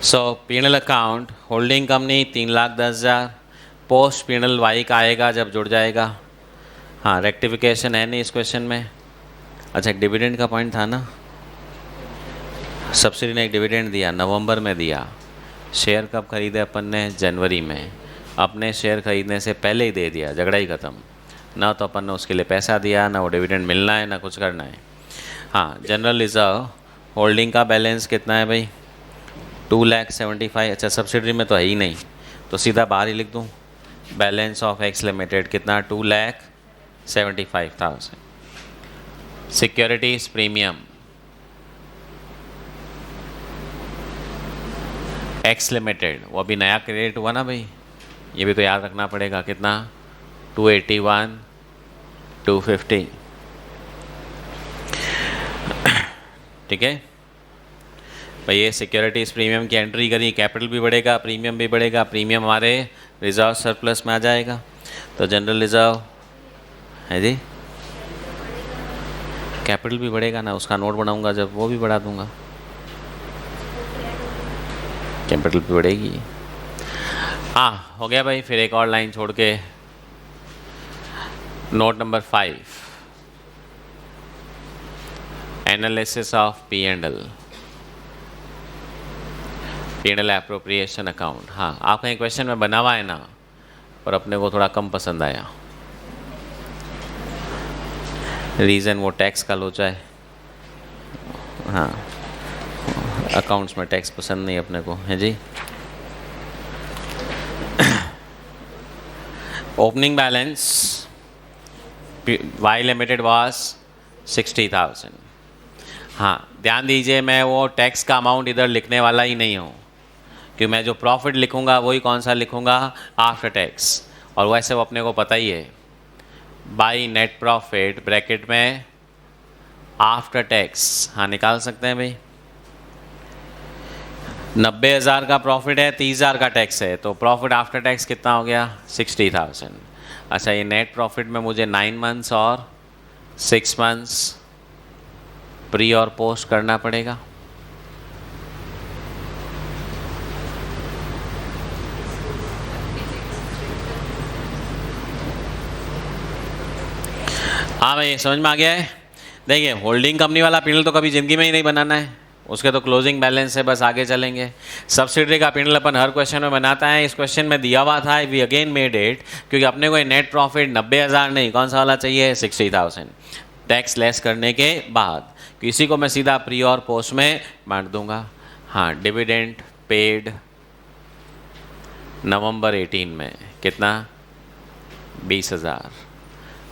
So PNL account holding company 3,10,000, post PNL Y का आएगा जब जुड़ जाएगा। हाँ, रेक्टिफिकेशन है नहीं इस क्वेश्चन में। अच्छा, एक डिविडेंड का पॉइंट था ना, सब्सिडी ने एक डिविडेंड दिया, नवंबर में दिया। शेयर कब खरीदे अपन ने? जनवरी में। अपने शेयर खरीदने से पहले ही दे दिया, झगड़ा ही ख़त्म। ना तो अपन ने उसके लिए पैसा दिया, ना वो डिविडेंड मिलना है, ना कुछ करना है। हाँ, जनरल रिजर्व होल्डिंग का बैलेंस कितना है भाई? 2,75,000। अच्छा, सब्सिडरी में तो है ही नहीं, तो सीधा बाहर ही लिख दूँ। बैलेंस ऑफ एक्स लिमिटेड कितना? 2,75,000। सिक्योरिटीज प्रीमियम एक्स लिमिटेड, वो अभी नया क्रेडिट हुआ ना भाई, ये भी तो याद रखना पड़ेगा। कितना? 281 250। ठीक है भाई, ये सिक्योरिटीज़ प्रीमियम की एंट्री करी, कैपिटल भी बढ़ेगा, प्रीमियम भी बढ़ेगा। प्रीमियम हमारे रिजर्व सरप्लस में आ जाएगा, तो जनरल रिजर्व है जी, कैपिटल भी बढ़ेगा ना, उसका नोट बनाऊंगा जब, वो भी बढ़ा दूंगा, कैपिटल भी बढ़ेगी। हाँ, हो गया भाई। फिर एक और लाइन छोड़ के note number 5, analysis of PNL, PNL appropriation account. हाँ, आपका एक क्वेश्चन में बना हुआ है ना, पर अपने को थोड़ा कम पसंद आया। रीज़न वो टैक्स का लोचा है। हाँ, अकाउंट्स में टैक्स पसंद नहीं अपने को, है जी। Opening balance Y limited was 60,000। हाँ, ध्यान दीजिए, मैं वो टैक्स का अमाउंट इधर लिखने वाला ही नहीं हूँ, क्योंकि मैं जो प्रॉफिट लिखूँगा वही कौन सा लिखूँगा? After tax. और वैसे वो अपने को पता ही है, बाई नेट प्रॉफिट ब्रैकेट में आफ्टर टैक्स। हाँ, निकाल सकते हैं भाई। 90,000 का प्रॉफिट है, 30,000 का टैक्स है, तो प्रॉफिट आफ्टर टैक्स कितना हो गया? 60,000। अच्छा, ये नेट प्रॉफिट में मुझे 9 मंथ्स और 6 मंथ्स प्री और पोस्ट करना पड़ेगा। हाँ भाई, समझ में आ गया है। देखिए, होल्डिंग कंपनी वाला पीएनएल तो कभी ज़िंदगी में ही नहीं बनाना है, उसके तो क्लोजिंग बैलेंस है, बस आगे चलेंगे। सब्सिडरी का P&L अपन हर क्वेश्चन में बनाता है, इस क्वेश्चन में दिया हुआ था, वी अगेन मेड इट, क्योंकि अपने को नेट प्रॉफिट 90,000 नहीं, कौन सा वाला चाहिए, 60,000 टैक्स लेस करने के बाद। इसी को मैं सीधा प्री और पोस्ट में बांट दूंगा। हाँ, डिविडेंड पेड नवंबर 18 में कितना, 20,000।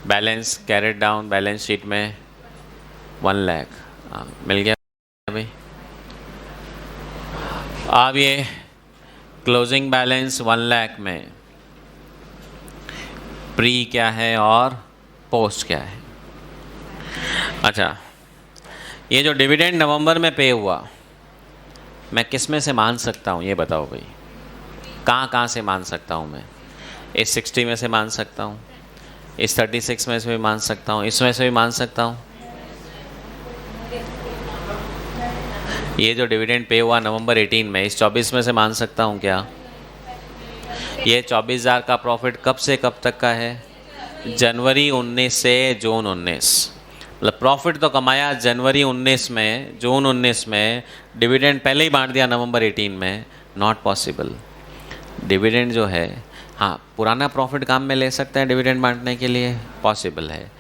Balance carried down balance sheet में 1 लाख। हाँ, मिल गया भाई। अब ये क्लोजिंग बैलेंस 1 लाख में प्री क्या है और पोस्ट क्या है। अच्छा, ये जो डिविडेंड नवंबर में पे हुआ, मैं किस में से मान सकता हूँ ये बताओ भाई, कहाँ से मान सकता हूँ मैं? इस 60 में से मान सकता हूँ, इस 36 में से भी मान सकता हूँ, इसमें से भी मान सकता हूँ। ये जो डिविडेंड पे हुआ नवंबर 18 में, इस 24 में से मान सकता हूँ क्या? ये 24,000 का प्रॉफिट कब से कब तक का है? जनवरी 19 से जून 19। मतलब प्रॉफिट तो कमाया जनवरी 19 में, जून 19 में, डिविडेंड पहले ही बांट दिया नवंबर 18 में। Not possible. डिविडेंड जो है, हाँ, पुराना प्रॉफिट काम में ले सकते हैं डिविडेंड बांटने के लिए, पॉसिबल है,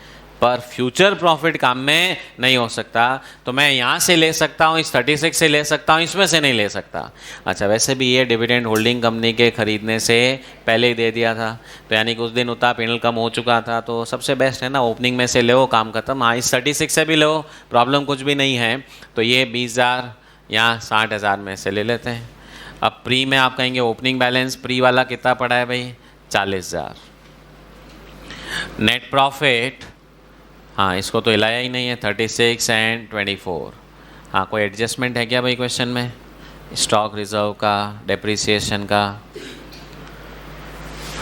पर फ्यूचर प्रॉफिट काम में नहीं हो सकता। तो मैं यहाँ से ले सकता हूँ, इस 36 से ले सकता हूँ, इसमें से नहीं ले सकता। अच्छा, वैसे भी ये डिविडेंड होल्डिंग कंपनी के ख़रीदने से पहले ही दे दिया था, तो यानी कि उस दिन उतना P&L कम हो चुका था, तो सबसे बेस्ट है ना, ओपनिंग में से लो, काम खत्म। हाँ, इस 36 से भी लो, प्रॉब्लम कुछ भी नहीं है। तो ये 20,000 या 60,000 में से ले लेते हैं। अब प्री में आप कहेंगे ओपनिंग बैलेंस प्री वाला कितना पड़ा है भाई, 40,000। नेट प्रॉफिट, हाँ, इसको तो हिलाया ही नहीं है, 36 एंड 24। हाँ, कोई एडजस्टमेंट है क्या भाई क्वेश्चन में? स्टॉक रिजर्व का, डेप्रिसिएशन का,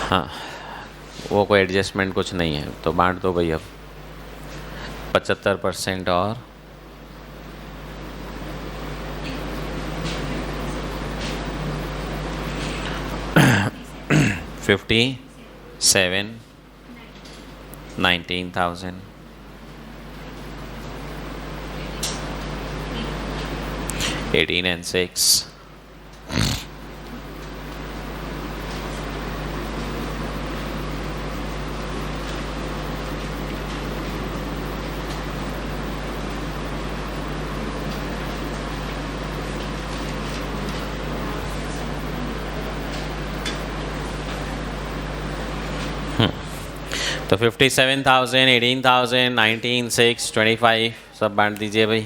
हाँ, वो कोई एडजस्टमेंट कुछ नहीं है, तो बांट दो भाई अब 75% और 57, 19,000, 18 and 6, तो 57,000, 18,000, 19, 6, 25 सब बांट दीजिए भाई।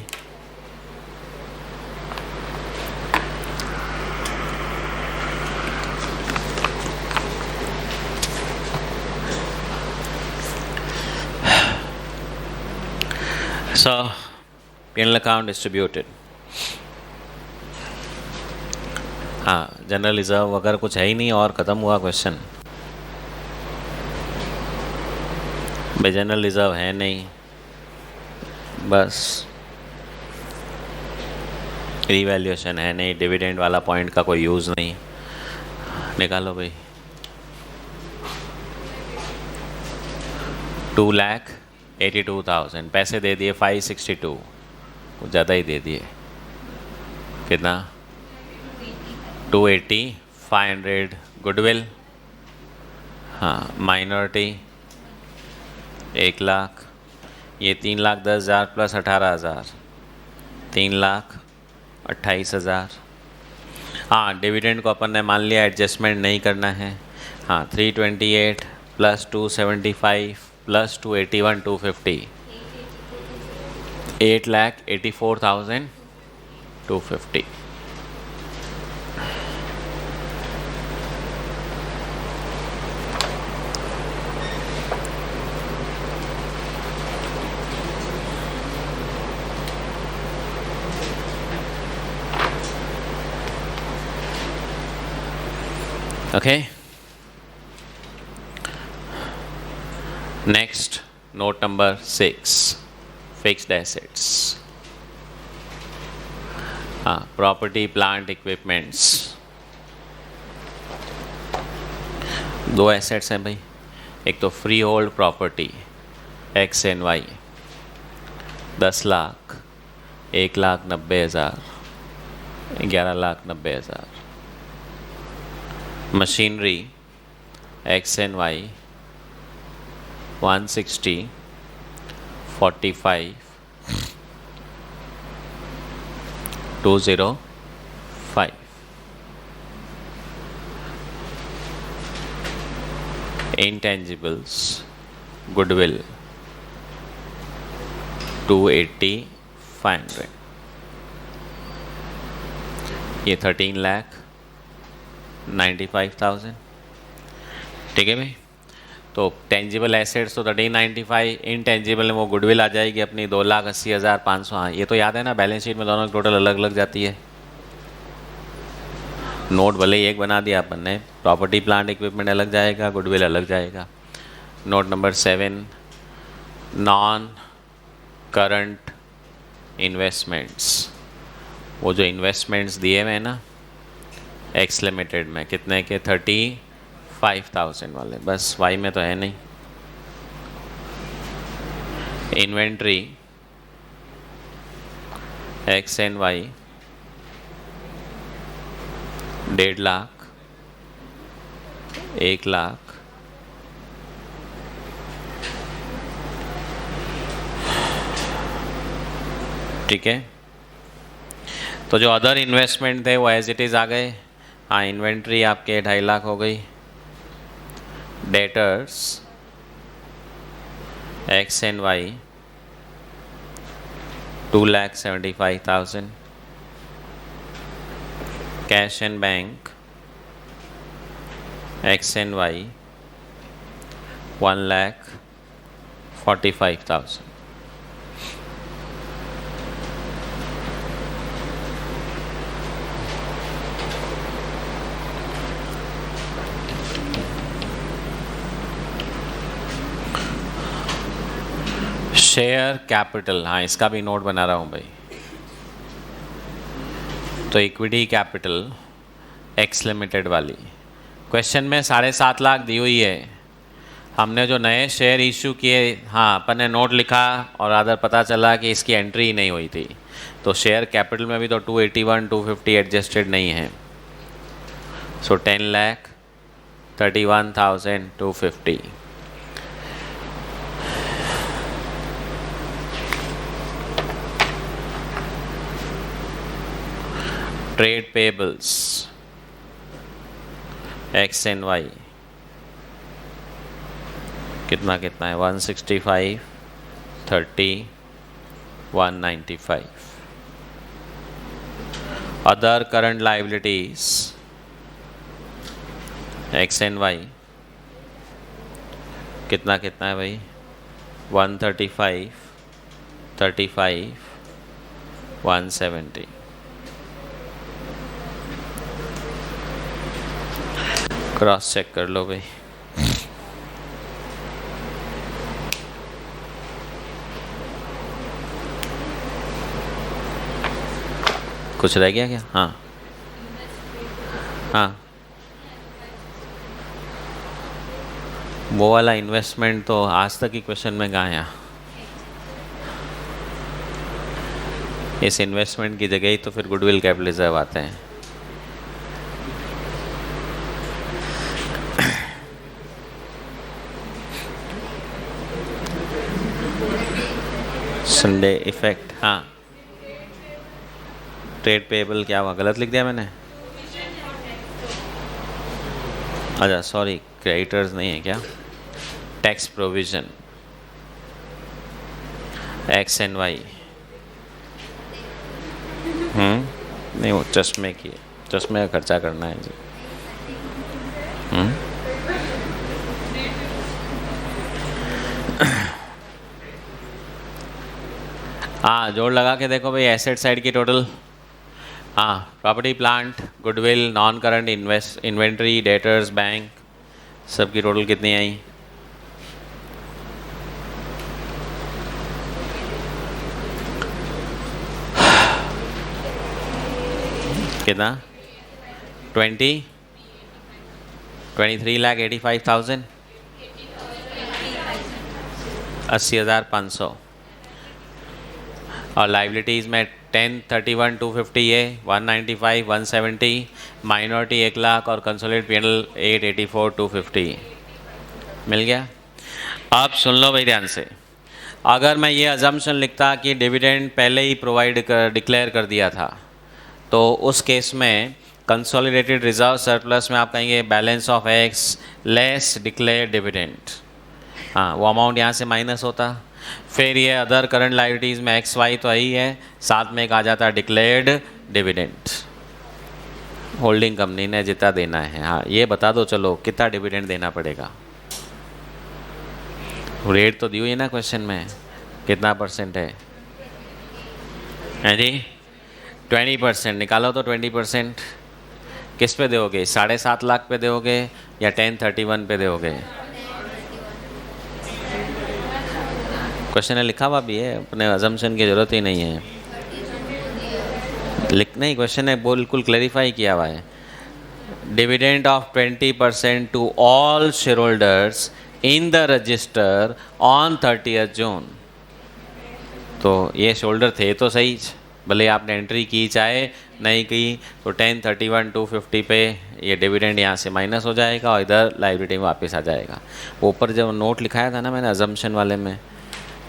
So P&L account distributed। हाँ, जनरल रिजर्व अगर कुछ है ही नहीं और ख़त्म हुआ क्वेश्चन। भाई जनरल रिजर्व है नहीं, बस रीवैल्यूएशन है नहीं, डिविडेंड वाला पॉइंट का कोई यूज़ नहीं, निकालो भाई। 2,82,000 पैसे दे दिए, 562, कुछ ज़्यादा ही दे दिए। कितना? 280, 500 गुडविल, हाँ, माइनॉरिटी 1 लाख, ये 3,10,000 प्लस 18,000, 3,28,000। हाँ, डिविडेंड को अपन ने मान लिया एडजस्टमेंट नहीं करना है। हाँ, 328 plus 275 plus 281, 250, 8,84,250। Okay. Next, note number 6, fixed assets. Property, plant, equipments. दो एसेट्स हैं भाई, एक तो free hold property X and Y 10 lakh, 1,90,000, 11,90,000. Machinery X and Y 160, 45, 205. Intangibles goodwill 280, 500. ये 13,95,000. ठीक है भाई. तो टेंजिबल एसेट्स तो 1395, इनटेंजिबल में वो गुडविल आ जाएगी अपनी 2,80,500. हाँ ये तो याद है ना, बैलेंस शीट में दोनों की टोटल अलग अलग जाती है. नोट भले ही एक बना दिया अपन ने, प्रॉपर्टी प्लांट इक्विपमेंट अलग जाएगा, गुडविल अलग जाएगा. Note number 7, non current investments. वो जो इन्वेस्टमेंट्स दिए हुए हैं ना एक्स लिमिटेड में, कितने के? 35,000 वाले. बस वाई में तो है नहीं. Inventory X and Y 1.5 lakh, 1 lakh, ठीक है. तो जो अदर इन्वेस्टमेंट थे वो एज इट इज़ आ गए. हाँ इन्वेंट्री आपके 2.5 लाख हो गई. Debtors X and Y 2,75,000. Cash and bank X and Y 1,45,000. Share capital, हाँ इसका भी नोट बना रहा हूँ भाई. तो इक्विटी कैपिटल एक्स लिमिटेड वाली क्वेश्चन में 7.5 लाख दी हुई है. हमने जो नए शेयर इशू किए, हाँ अपन ने नोट लिखा और अदर पता चला कि इसकी एंट्री ही नहीं हुई थी. तो शेयर कैपिटल में भी तो 281, 250 एडजस्टेड नहीं है. So 10,31,250. Trade payables X and Y कितना है? 165, 30, 195. Other current liabilities X and Y कितना है भाई? 135, 35, 170. क्रॉस चेक कर लो भाई. कुछ रह गया क्या? हाँ हाँ वो वाला इन्वेस्टमेंट तो आज तक ही क्वेश्चन में कहाँ है. इस इन्वेस्टमेंट की जगह ही तो फिर गुडविल कैपिटल रिजर्व आते हैं. संडे इफेक्ट, हाँ ट्रेड पेबल क्या हुआ? गलत लिख दिया मैंने. अच्छा सॉरी, क्रेडिटर्स नहीं है क्या? Tax provision X and Y. नहीं वो चश्मे की, चश्मे का खर्चा करना है जी. हाँ जोड़ लगा के देखो भाई एसेट साइड की टोटल. हाँ property plant goodwill non current inventory debtors bank सब की टोटल कितनी आई? कितना? 23,85,000. 80,500. और लाइबिलिटीज़ में 10, 31, 250 ये 195, 170, माइनॉरिटी 1 लाख और कंसोलिडेटेड पीएनएल 884, 250 मिल गया। अब सुन लो भाई ध्यान से, अगर मैं ये अजम्पशन लिखता कि डिविडेंड पहले ही डिक्लेयर कर दिया था, तो उस केस में कंसोलिडेटेड रिजर्व सरप्लस में आप कहेंगे balance of x less declare dividend, हाँ वो अमाउंट यहाँ से माइनस होता। फिर ये अदर करंट लायबिलिटीज़ में एक्स वाई तो ही है, साथ में एक आ जाता डिक्लेयर्ड डिविडेंड। होल्डिंग कंपनी ने जितना देना है, हाँ ये बता दो चलो कितना डिविडेंड देना पड़ेगा। रेट तो दी हुई है ना क्वेश्चन में, कितना परसेंट है जी 20%। निकालो तो 20% किस पे दोगे, 7.5 लाख पे दोगे या 1031 पे दोगे? क्वेश्चन में लिखा हुआ भी है, अपने अजम्पशन की ज़रूरत ही नहीं है लिखना ही, क्वेश्चन ने बिल्कुल क्लैरिफाई किया हुआ है। Dividend of 20% to all shareholders in the register on 30 June. तो ये शोल्डर थे तो सही, भले आपने एंट्री की चाहे नहीं की, तो 1031 250 पे ये डिविडेंड यहाँ से माइनस हो जाएगा और इधर लाइबिलिटी में वापस आ जाएगा। ऊपर जब नोट लिखाया था ना मैंने अजम्पशन वाले में,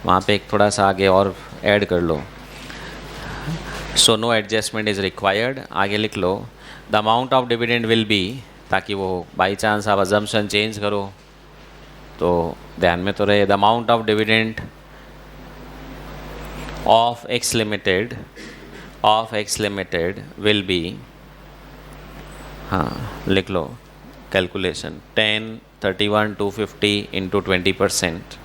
वहाँ पे एक थोड़ा सा आगे और ऐड कर लो। So no adjustment is required, आगे लिख लो the amount of dividend will be, ताकि वो बाई चांस आप अजम्पशन चेंज करो तो ध्यान में तो रहे। The amount of dividend of X limited will be, हाँ लिख लो कैलकुलेशन 10, 31, 250 इंटू 20%,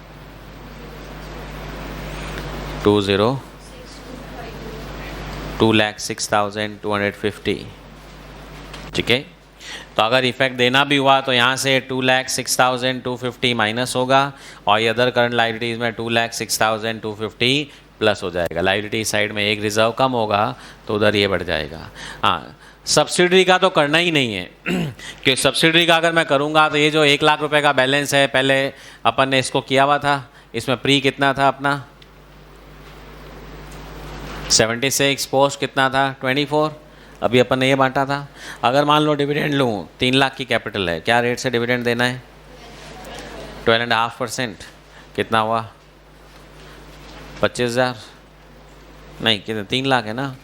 2,06,250, ठीक है। तो अगर इफेक्ट देना भी हुआ तो यहाँ से 2,06,250 माइनस होगा और ये अदर करंट लायबिलिटीज़ में 2,06,250 प्लस हो जाएगा। लायबिलिटी साइड में एक रिजर्व कम होगा तो उधर ये बढ़ जाएगा। हाँ सब्सिडरी का तो करना ही नहीं है कि सब्सिडरी का अगर मैं करूँगा तो ये जो 1 लाख रुपए का बैलेंस है, पहले अपन ने इसको किया हुआ था, इसमें प्री कितना था अपना 76, पोस्ट कितना था 24, अभी अपन ने ये बांटा था। अगर मान लो डिविडेंड लूँ, 3 लाख की कैपिटल है, क्या रेट से डिविडेंड देना है 12.5%, कितना हुआ 25,000, नहीं कितना 3 लाख है ना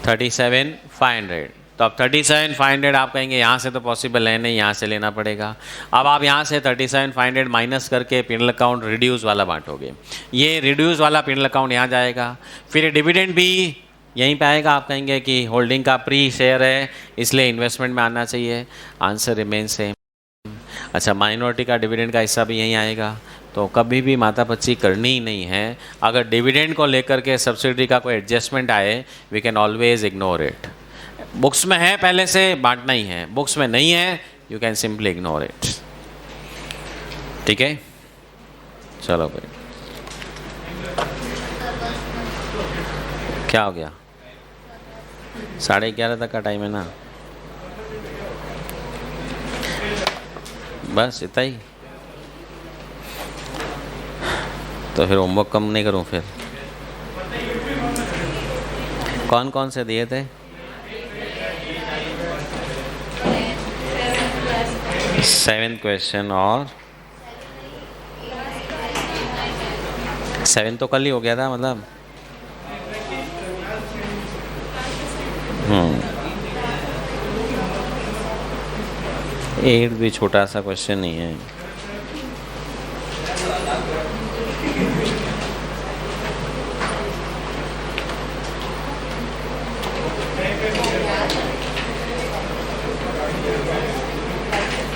37,500। तो अब 37,500 आप कहेंगे यहाँ से तो पॉसिबल है नहीं, यहाँ से लेना पड़ेगा। अब आप यहाँ से 37,500 माइनस करके पीनल अकाउंट रिड्यूस वाला बांटोगे, ये रिड्यूस वाला पीनल अकाउंट यहाँ जाएगा, फिर डिविडेंड भी यहीं पे आएगा। आप कहेंगे कि होल्डिंग का प्री शेयर है इसलिए इन्वेस्टमेंट में आना चाहिए, आंसर रिमेन सेम। अच्छा माइनॉरिटी का डिविडेंड का हिस्सा भी यहीं आएगा। तो कभी भी मातापच्ची करनी ही नहीं है। अगर डिविडेंड को लेकर के सब्सिडी का कोई एडजस्टमेंट आए, we can always ignore it. Books में है पहले से बांटना ही है, बुक्स में नहीं है you can simply ignore it, ठीक है। चलो भाई क्या हो गया, 11:30 तक का टाइम है ना, बस इतना ही। तो फिर होमवर्क कम नहीं करूं फिर? कौन कौन से दिए थे? 7th क्वेश्चन और 7 तो कल ही हो गया था, मतलब 8 भी छोटा सा क्वेश्चन नहीं है।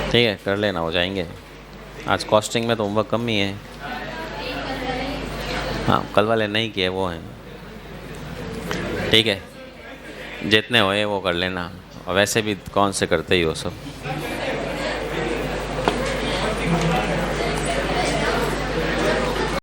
ठीक है कर लेना, हो जाएंगे। आज कॉस्टिंग में तो होमवर्क कम ही है। हाँ कल वाले नहीं किए वो हैं, ठीक है, जितने होए वो कर लेना। और वैसे भी कौन से करते ही हो सब।